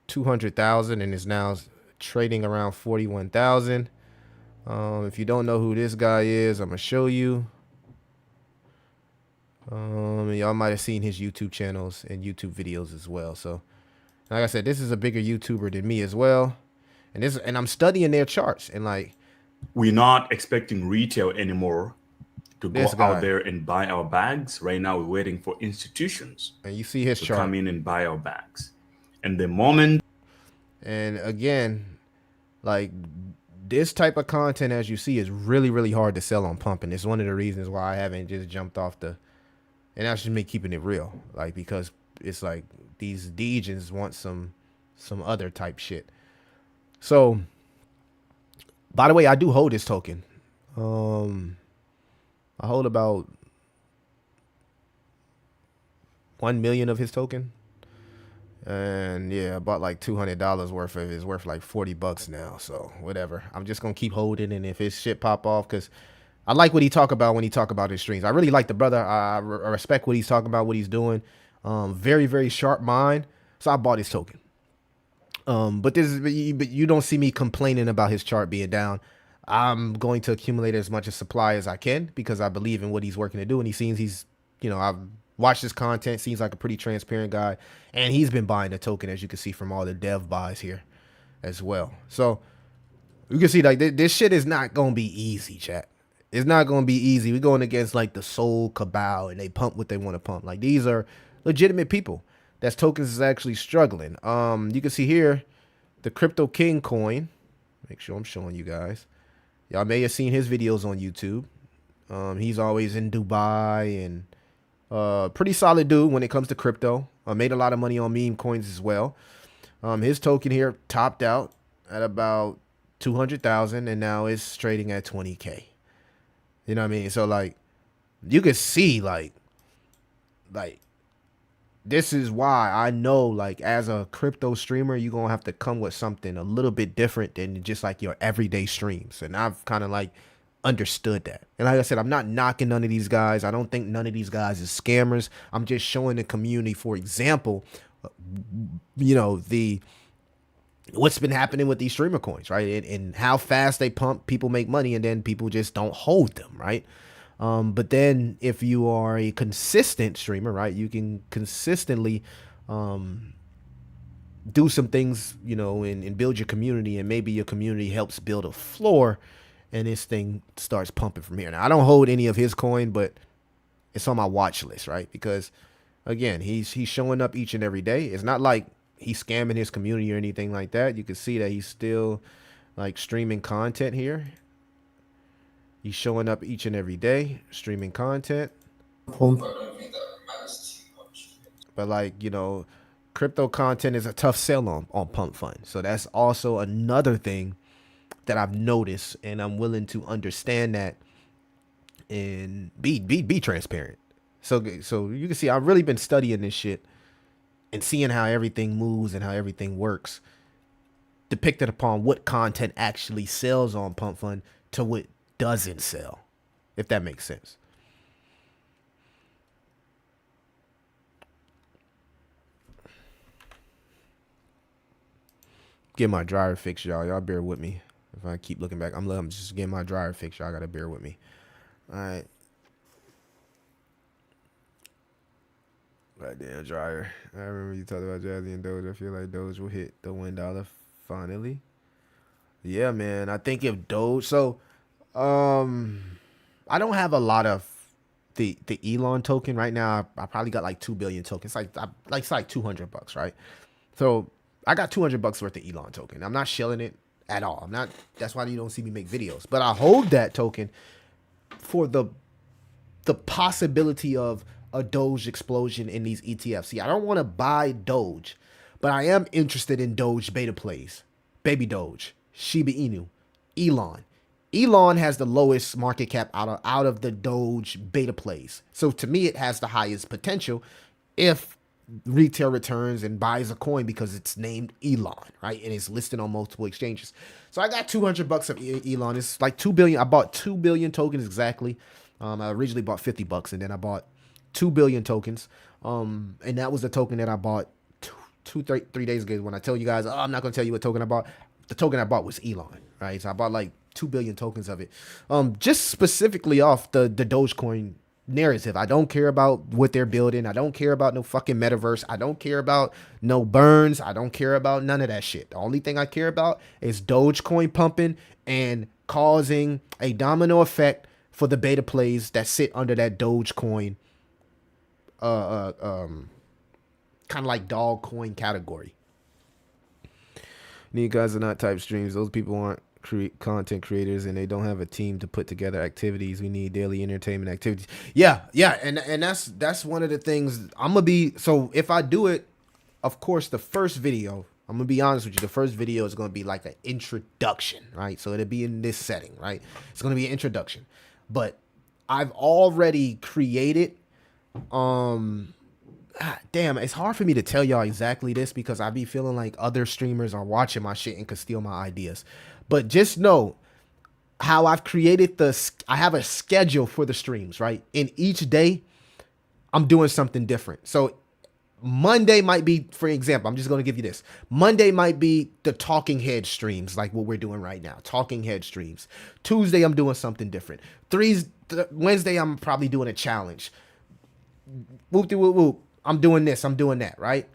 200,000 and is now trading around 41,000. If you don't know who this guy is, I'm gonna show you. Y'all might have seen his YouTube channels and YouTube videos as well. So, like I said, this is a bigger YouTuber than me as well, and I'm studying their charts, and like, we're not expecting retail anymore to go out there and buy our bags. Right now, we're waiting for institutions. And you see his to chart come in and buy our bags. And the moment, and again, like, this type of content, as you see, is really, really hard to sell on pump, and it's one of the reasons why I haven't just jumped off the. And that's just me keeping it real, like, because it's like these degens want some other type shit. So, by the way, I do hold this token. I hold about 1 million of his token. And yeah, I bought like $200 worth of it. It's worth like $40 now. So whatever. I'm just gonna keep holding, and if his shit pop off, because I like what he talk about when he talk about his streams. I really like the brother. I respect what he's talking about, what he's doing. Very, very sharp mind. So I bought his token. But you don't see me complaining about his chart being down. I'm going to accumulate as much supply as I can, because I believe in what he's working to do, and I've watched his content. Seems like a pretty transparent guy, and he's been buying the token, as you can see from all the dev buys here as well. So You can see like this shit is not gonna be easy, chat. It's not gonna be easy. We're going against like the Soul Cabal, and they pump what they want to pump. Like these are legitimate people. That's tokens is actually struggling. You can see here the Crypto King coin. Make sure I'm showing you guys. Y'all may have seen his videos on YouTube. He's always in Dubai and pretty solid dude when it comes to crypto. Made a lot of money on meme coins as well. His token here topped out at about 200,000 and now it's trading at 20K. You know what I mean? So like you can see like this is why I know like as a crypto streamer, you're going to have to come with something a little bit different than just like your everyday streams. And I've kind of like understood that. And like I said, I'm not knocking none of these guys. I don't think none of these guys is scammers. I'm just showing the community, for example, you know, what's been happening with these streamer coins, right? And how fast they pump, people make money, and then people just don't hold them, right? But then if you are a consistent streamer, right, you can consistently do some things, you know, and build your community, and maybe your community helps build a floor and this thing starts pumping from here. Now, I don't hold any of his coin, but it's on my watch list, right? Because again, he's showing up each and every day. It's not like he's scamming his community or anything like that. You can see that he's still like streaming content here. He's showing up each and every day, streaming content. But like, you know, crypto content is a tough sell on Pump Fund. So that's also another thing that I've noticed, and I'm willing to understand that and be transparent. So you can see I've really been studying this shit and seeing how everything moves and how everything works, depicted upon what content actually sells on Pump Fund to what doesn't sell, if that makes sense. Get my dryer fixed, y'all. Y'all bear with me. If I keep looking back, I'm just getting my dryer fixed. Y'all gotta bear with me. All right. Goddamn dryer. I remember you talked about Jazzy and Doge. I feel like Doge will hit the $1 finally. Yeah, man. I think if Doge, so I don't have a lot of the Elon token right now. I probably got like 2 billion tokens. It's like $200, right? So I got $200 worth of Elon token. I'm not shilling it at all. I'm not. That's why you don't see me make videos. But I hold that token for the possibility of a Doge explosion in these ETFs. See, I don't want to buy Doge, but I am interested in Doge beta plays. Baby Doge, Shiba Inu, Elon. Elon has the lowest market cap out of the Doge beta plays. So to me, it has the highest potential if retail returns and buys a coin because it's named Elon, right? And it's listed on multiple exchanges. So I got $200 of Elon. It's like 2 billion. I bought 2 billion tokens exactly. I originally bought $50 and then I bought 2 billion tokens. And that was the token that I bought three days ago. When I tell you guys, I'm not going to tell you what token I bought. The token I bought was Elon, right? So I bought like 2 billion tokens of it. Just specifically off the Dogecoin narrative. I don't care about what they're building. I don't care about no fucking metaverse. I don't care about no burns. I don't care about none of that shit. The only thing I care about is Dogecoin pumping and causing a domino effect for the beta plays that sit under that Dogecoin kind of like dog coin category. You guys are not type streams. Those people aren't content creators and they don't have a team to put together activities. We need daily entertainment activities. Yeah, and that's one of the things I'm gonna be. So if I do it, of course, the first video, I'm gonna be honest with you, the first video is gonna be like an introduction, right? So it'll be in this setting, right? It's gonna be an introduction. But I've already created damn, it's hard for me to tell y'all exactly this because I be feeling like other streamers are watching my shit and could steal my ideas. But just know how I've created I have a schedule for the streams, right? In each day, I'm doing something different. So Monday might be, for example, I'm just going to give you this. Monday might be the talking head streams, like what we're doing right now, talking head streams. Tuesday, I'm doing something different. Wednesday, I'm probably doing a challenge. Whoop-de-whoop-whoop. I'm doing this, I'm doing that, right?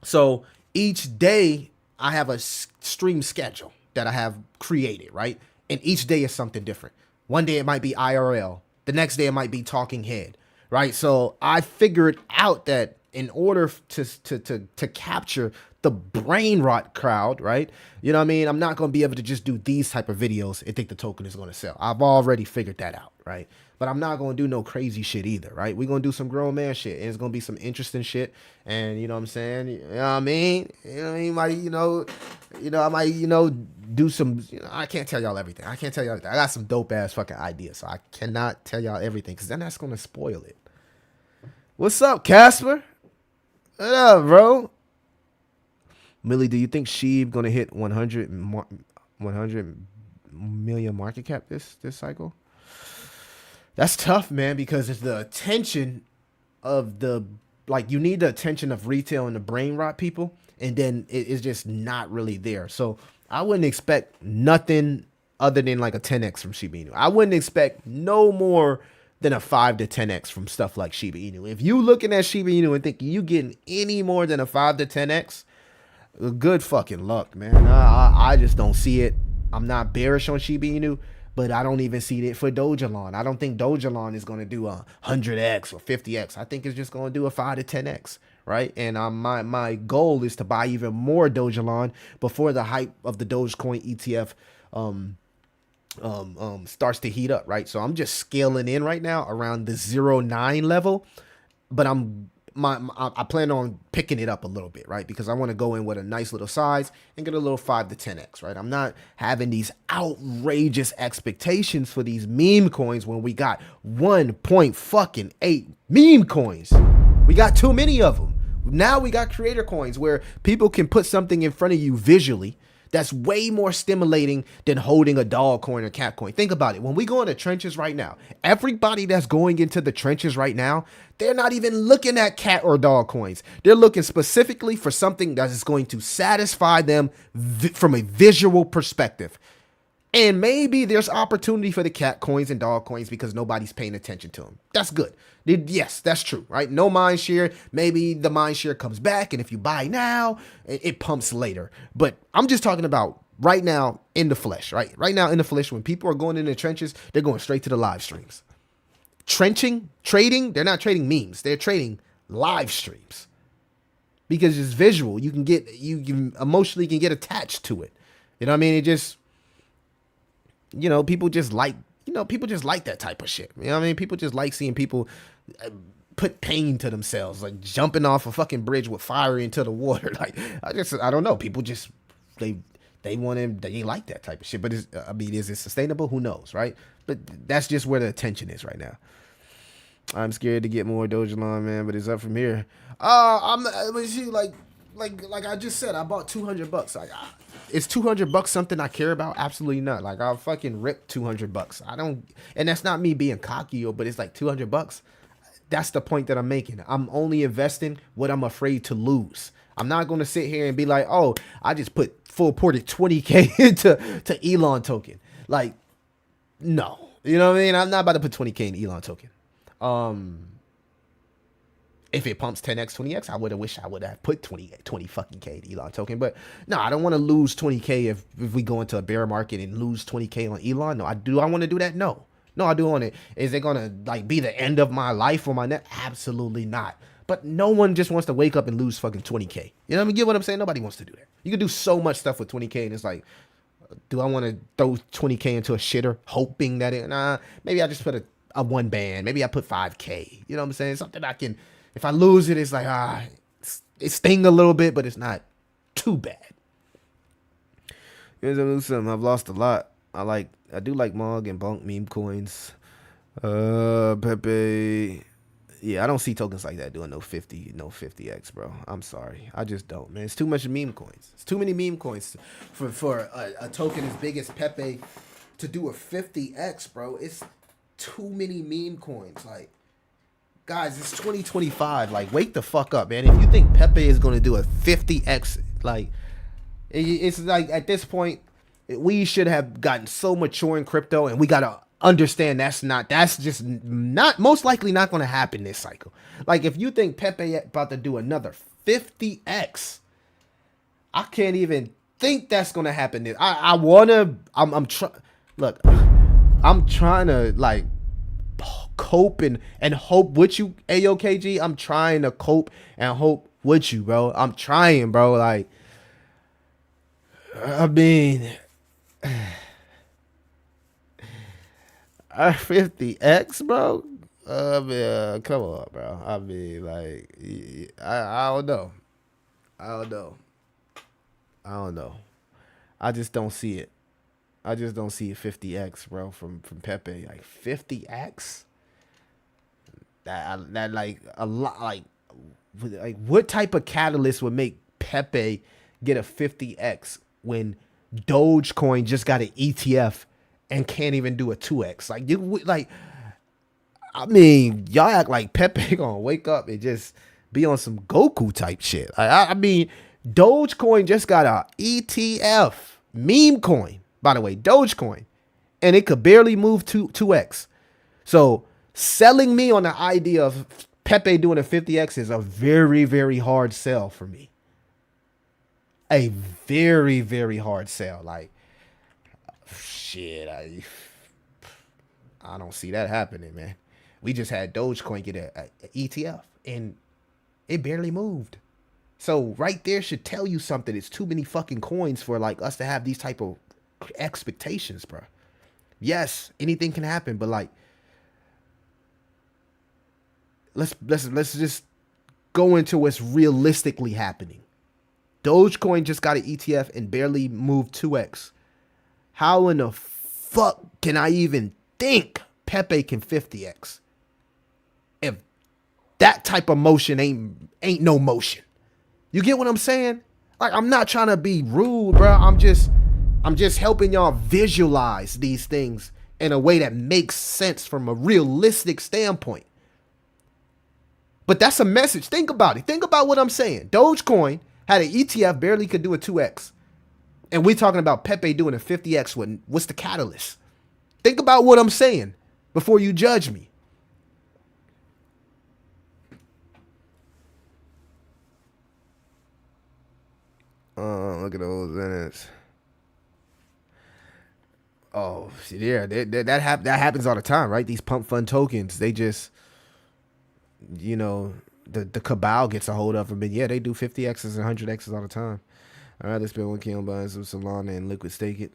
So each day I have a stream schedule, that I have created, right? And each day is something different. One day it might be IRL. The next day it might be talking head, right? So I figured out that in order to capture the brain rot crowd, right? You know what I mean? I'm not going to be able to just do these type of videos and think the token is going to sell. I've already figured that out, right? But I'm not going to do no crazy shit either, right? We're going to do some grown man shit. And it's going to be some interesting shit. And you know what I'm saying? You know what I mean? You know what I mean? I might do some, I can't tell y'all everything. I can't tell y'all everything. I got some dope ass fucking ideas. So I cannot tell y'all everything because then that's going to spoil it. What's up, Casper? What up, bro? Millie, do you think Sheeb gonna hit 100 million market cap this cycle? That's tough, man, because it's the attention of you need the attention of retail and the brain rot people, and then it's just not really there. So I wouldn't expect nothing other than like a 10x from Shiba Inu. I wouldn't expect no more than a 5 to 10x from stuff like Shiba Inu. If you looking at Shiba Inu and think you getting any more than a 5 to 10x, good fucking luck, man. I just don't see it. I'm not bearish on Shiba Inu, but I don't even see it for Dogelon. I don't think Dogelon is going to do a 100x or 50x. I think it's just going to do a 5 to 10x, right? And my goal is to buy even more Dogelon before the hype of the Dogecoin ETF starts to heat up, right? So I'm just scaling in right now around the 0.9 level, but I plan on picking it up a little bit, right? Because I want to go in with a nice little size and get a little 5 to 10x, right? I'm not having these outrageous expectations for these meme coins when we got 1.8 meme coins. We got too many of them. Now we got creator coins where people can put something in front of you visually that's way more stimulating than holding a dog coin or cat coin. Think about it. When we go in the trenches right now, everybody that's going into the trenches right now, they're not even looking at cat or dog coins. They're looking specifically for something that is going to satisfy them from a visual perspective. And maybe there's opportunity for the cat coins and dog coins because nobody's paying attention to them. That's good. Yes, that's true, right? No mind share. Maybe the mind share comes back, and if you buy now, it pumps later. But I'm just talking about right now in the flesh, right? Right now in the flesh, when people are going in the trenches, they're going straight to the live streams. Trading, they're not trading memes. They're trading live streams because it's visual. You can emotionally can get attached to it. You know what I mean? It just, people just like that type of shit. You know what I mean? People just like seeing people put pain to themselves, like jumping off a fucking bridge with fire into the water. Like, I don't know. People just, they like that type of shit. But is it sustainable? Who knows, right? But that's just where the attention is right now. I'm scared to get more Dogelon, man, but it's up from here. Like I just said, I bought $200. Like, is $200 something I care about? Absolutely not. Like, I'll fucking rip $200. I don't, and that's not me being cocky, but it's like $200. That's the point that I'm making. I'm only investing what I'm afraid to lose. I'm not going to sit here and be like, oh, I just put full ported 20K into Elon token. Like, no. You know what I mean? I'm not about to put 20K in Elon token. If it pumps 10x, 20x, I would have wished I would have put 20 fucking K in Elon token. But no, I don't want to lose 20K if we go into a bear market and lose 20K on Elon. No, I want to do that? No, I do want it. Is it going to like be the end of my life or my net? Absolutely not. But no one just wants to wake up and lose fucking 20K. You know what I mean? Get what I'm saying? Nobody wants to do that. You can do so much stuff with 20K and it's like, do I want to throw 20K into a shitter hoping that maybe I just put a one band. Maybe I put 5K. You know what I'm saying? Something I can, if I lose it, it's like, it sting a little bit, but it's not too bad. Here's a new something. I've lost a lot. I do like Mog and Bonk meme coins. Pepe. Yeah, I don't see tokens like that doing no 50x, bro. I'm sorry. I just don't, man. It's too much meme coins. It's too many meme coins for a token as big as Pepe to do a 50x, bro. It's too many meme coins. Like, guys, it's 2025. Like, wake the fuck up, man. If you think Pepe is going to do a 50x, like, it's like at this point, we should have gotten so mature in crypto, and we got to understand that's just not most likely not going to happen this cycle. Like, if you think Pepe about to do another 50x, I can't even think that's gonna happen. I'm trying. Look, I'm trying to like cope and hope with you, AOKG. I'm trying to cope and hope with you, bro. I'm trying, bro. Like, I mean, 50x, bro. Come on, bro. I mean, like, I don't know. I don't know. I just don't see it. I just don't see it 50x, bro, from Pepe. Like 50x? That like a lot, like what type of catalyst would make Pepe get a 50x when Dogecoin just got an ETF and can't even do a 2x? Like, I mean, y'all act like Pepe gonna wake up and just be on some Goku type shit. I mean, Dogecoin just got a ETF, meme coin, by the way, Dogecoin, and it could barely move 2x. So selling me on the idea of Pepe doing a 50x is a very, very hard sell for me. A very, very hard sell. Like, shit, I don't see that happening, man. We just had Dogecoin get a ETF, and it barely moved. So right there should tell you something. It's too many fucking coins for like us to have these type of expectations, bro. Yes, anything can happen, but like, let's just go into what's realistically happening. Dogecoin just got an ETF and barely moved 2x. How in the fuck can I even think Pepe can 50x? If that type of motion ain't no motion. You get what I'm saying? Like, I'm not trying to be rude, bro. I'm just helping y'all visualize these things in a way that makes sense from a realistic standpoint. But that's a message. Think about it. Think about what I'm saying. Dogecoin had an ETF, barely could do a 2x. And we're talking about Pepe doing a 50x. What's the catalyst? Think about what I'm saying before you judge me. Look at those minutes. Oh, yeah, that happens all the time, right? These pump fund tokens, they just, you know, the cabal gets a hold of them, and yeah, they do 50x's and 100x's all the time. All right, let's spend 1K on buying some Solana and liquid stake it.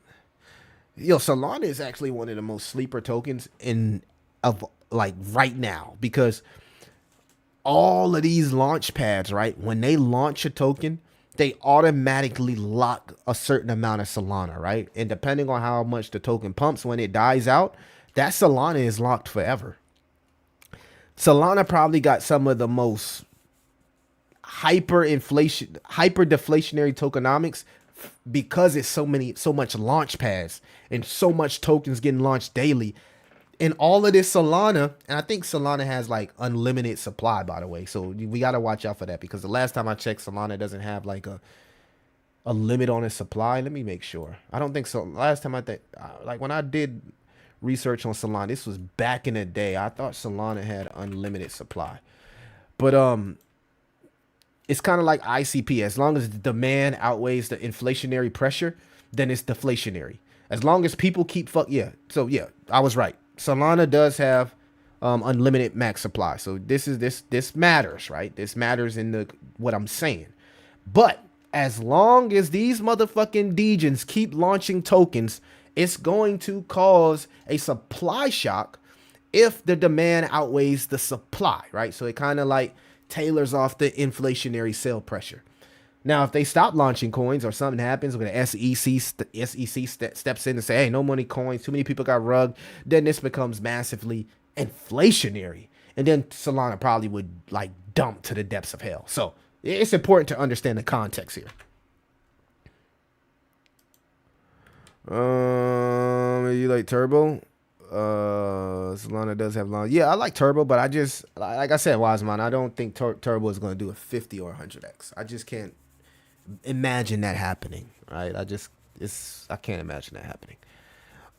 Yo, Solana is actually one of the most sleeper tokens of right now, because all of these launch pads, right? When they launch a token, they automatically lock a certain amount of Solana, right? And depending on how much the token pumps, when it dies out, that Solana is locked forever. Solana probably got some of the most hyperinflation, hyper deflationary tokenomics because it's so much launch pads and so much tokens getting launched daily. And all of this Solana, and I think Solana has like unlimited supply, by the way. So we got to watch out for that, because the last time I checked, Solana doesn't have like a limit on its supply. Let me make sure. I don't think so. Last time I think, like when I did research on Solana, this was back in the day, I thought Solana had unlimited supply. But it's kind of like ICP. As long as the demand outweighs the inflationary pressure, then it's deflationary. As long as people keep So yeah, I was right. Solana does have unlimited max supply. So this matters, right? This matters in what I'm saying. But as long as these motherfucking degens keep launching tokens, it's going to cause a supply shock if the demand outweighs the supply, right? So it kind of like tailors off the inflationary sale pressure. Now, if they stop launching coins or something happens where the SEC steps in and say, hey, no money coins, too many people got rugged, then this becomes massively inflationary. And then Solana probably would like dump to the depths of hell. So it's important to understand the context here. You like Turbo? Solana does have long. Yeah, I like Turbo, but I just, like I said, Wiseman, I don't think Turbo is going to do a 50 or 100x. I just can't imagine that happening, right? I can't imagine that happening.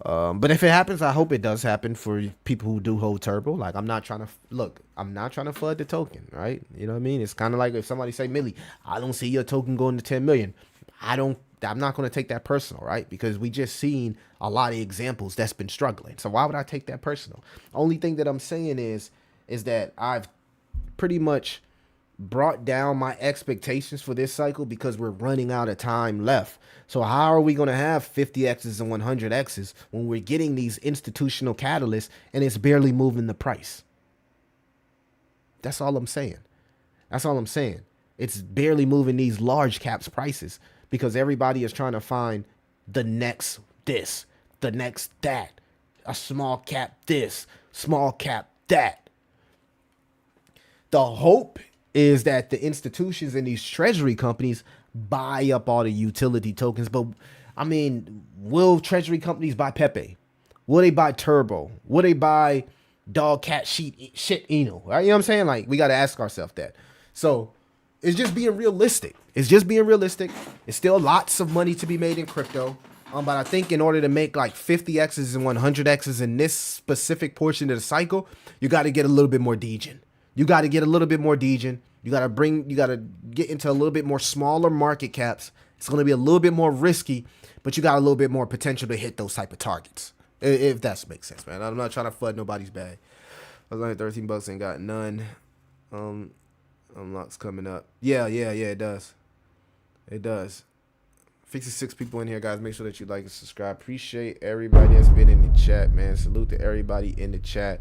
But if it happens, I hope it does happen for people who do hold Turbo. Like, I'm not trying to flood the token, right? You know what I mean? It's kind of like if somebody say, Millie, I don't see your token going to 10 million. I don't I'm not going to take that personal, right? Because we just seen a lot of examples that's been struggling. So why would I take that personal? Only thing that I'm saying is that I've pretty much brought down my expectations for this cycle because we're running out of time left. So how are we going to have 50Xs and 100Xs when we're getting these institutional catalysts and it's barely moving the price? That's all I'm saying. That's all I'm saying. It's barely moving these large caps prices because everybody is trying to find the next this, the next that, a small cap this, small cap that. The hope is that the institutions and these treasury companies buy up all the utility tokens. But I mean, will treasury companies buy Pepe? Will they buy Turbo? Will they buy Dog Cat Shit Eno? Right? You know what I'm saying? Like, we got to ask ourselves that. So it's just being realistic. It's just being realistic. It's still lots of money to be made in crypto. But I think in order to make like 50Xs and 100Xs in this specific portion of the cycle, you got to get a little bit more degen. You got to get a little bit more degen. You got to get into a little bit more smaller market caps. It's going to be a little bit more risky, but you got a little bit more potential to hit those type of targets. If that makes sense, man. I'm not trying to flood nobody's bag. I was only $13 and got none. Unlocks coming up. Yeah, it does. It does. 56 people in here, guys. Make sure that you like and subscribe. Appreciate everybody that's been in the chat, man. Salute to everybody in the chat.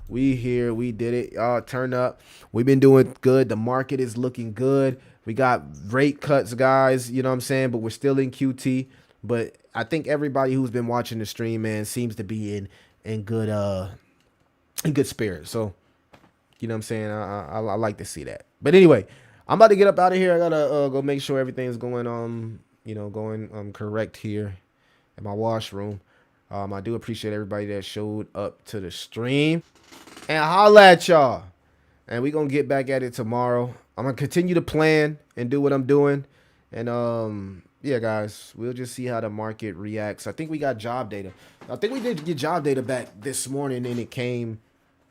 We here. We did it. Y'all turn up. We've been doing good. The market is looking good. We got rate cuts, guys. You know what I'm saying? But we're still in QT. But I think everybody who's been watching the stream, man, seems to be in good spirit. So, you know what I'm saying? I like to see that. But anyway, I'm about to get up out of here. I gotta go make sure everything's going correct here at my washroom. I do appreciate everybody that showed up to the stream. And holla at y'all. And we're gonna get back at it tomorrow. I'm gonna continue to plan and do what I'm doing. And yeah, guys, we'll just see how the market reacts. I think we got job data. I think we did get job data back this morning, and it came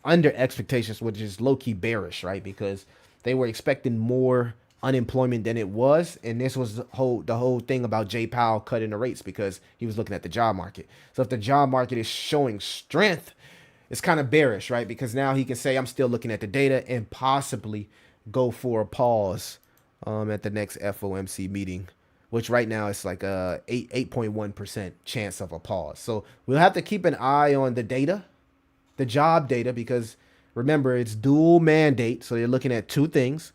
under expectations, which is low-key bearish, right? Because they were expecting more unemployment than it was, and this was the whole thing about Jay Powell cutting the rates because he was looking at the job market. So if the job market is showing strength, it's kind of bearish, right? Because now he can say, I'm still looking at the data and possibly go for a pause at the next FOMC meeting, which right now it's like a 8.1% chance of a pause. So we'll have to keep an eye on the data, the job data, because remember, it's dual mandate. So they're looking at two things.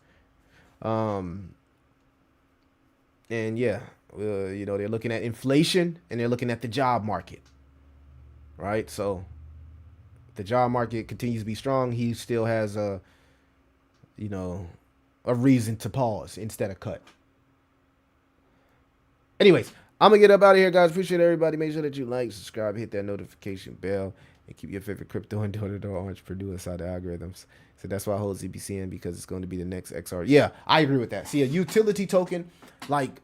And yeah, they're looking at inflation and they're looking at the job market, right? So the job market continues to be strong. He still has a reason to pause instead of cut. Anyways, I'm going to get up out of here, guys. Appreciate everybody. Make sure that you like, subscribe, hit that notification bell, and keep your favorite crypto and door-to-door entrepreneur inside the algorithms. So that's why I hold ZBCN, because it's going to be the next XR. Yeah, I agree with that. See, a utility token like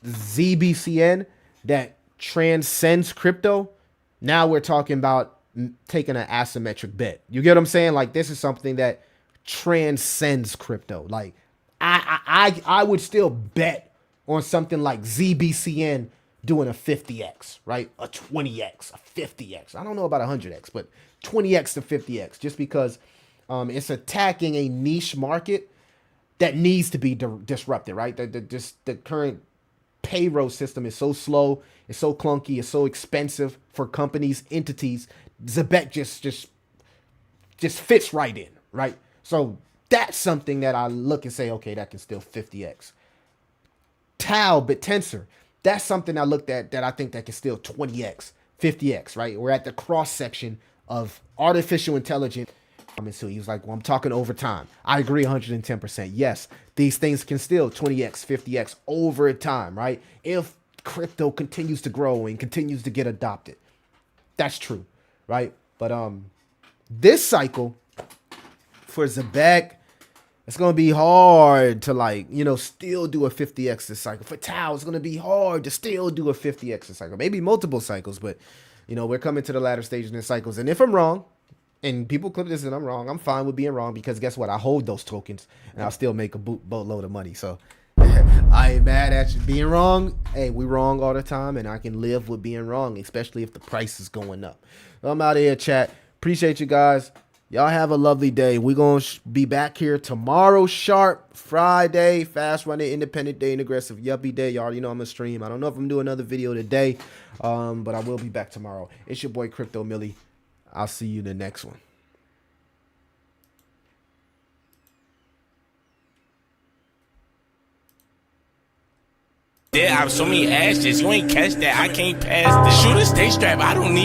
ZBCN that transcends crypto, now we're talking about taking an asymmetric bet. You get what I'm saying? Like, this is something that transcends crypto. Like, I would still bet on something like ZBCN doing a 50x, right? A 20x, a 50x. I don't know about 100x, but 20x to 50x, just because it's attacking a niche market that needs to be disrupted, right? The current payroll system is so slow, it's so clunky, it's so expensive for companies, entities. Zabek just fits right in, right? So that's something that I look and say, okay, that can still 50x. TAO, Bittensor, that's something I looked at that I think that can still 20x, 50x, right? We're at the cross section of artificial intelligence. So he was like, well, I'm talking over time. I agree 110%. Yes, these things can still 20x, 50x over time, right? If crypto continues to grow and continues to get adopted. That's true, right? But this cycle for Zabek, it's going to be hard to still do a 50x this cycle. For TAO, it's going to be hard to still do a 50x this cycle. Maybe multiple cycles, but we're coming to the latter stage in the cycles. And if I'm wrong, and people clip this and I'm wrong, I'm fine with being wrong, because guess what? I hold those tokens and I'll still make a boatload of money. So I ain't mad at you being wrong. Hey, we wrong all the time, and I can live with being wrong, especially if the price is going up. I'm out of here, chat. Appreciate you guys. Y'all have a lovely day. We're going to be back here tomorrow sharp, Friday, fast running, independent day, and aggressive yuppie day. You already know I'm going to stream. I don't know if I'm doing another video today, but I will be back tomorrow. It's your boy, Crypto Millie. I'll see you in the next one. There are so many ashes. You ain't catch that. I can't pass this. Shoot a stay strap. I don't need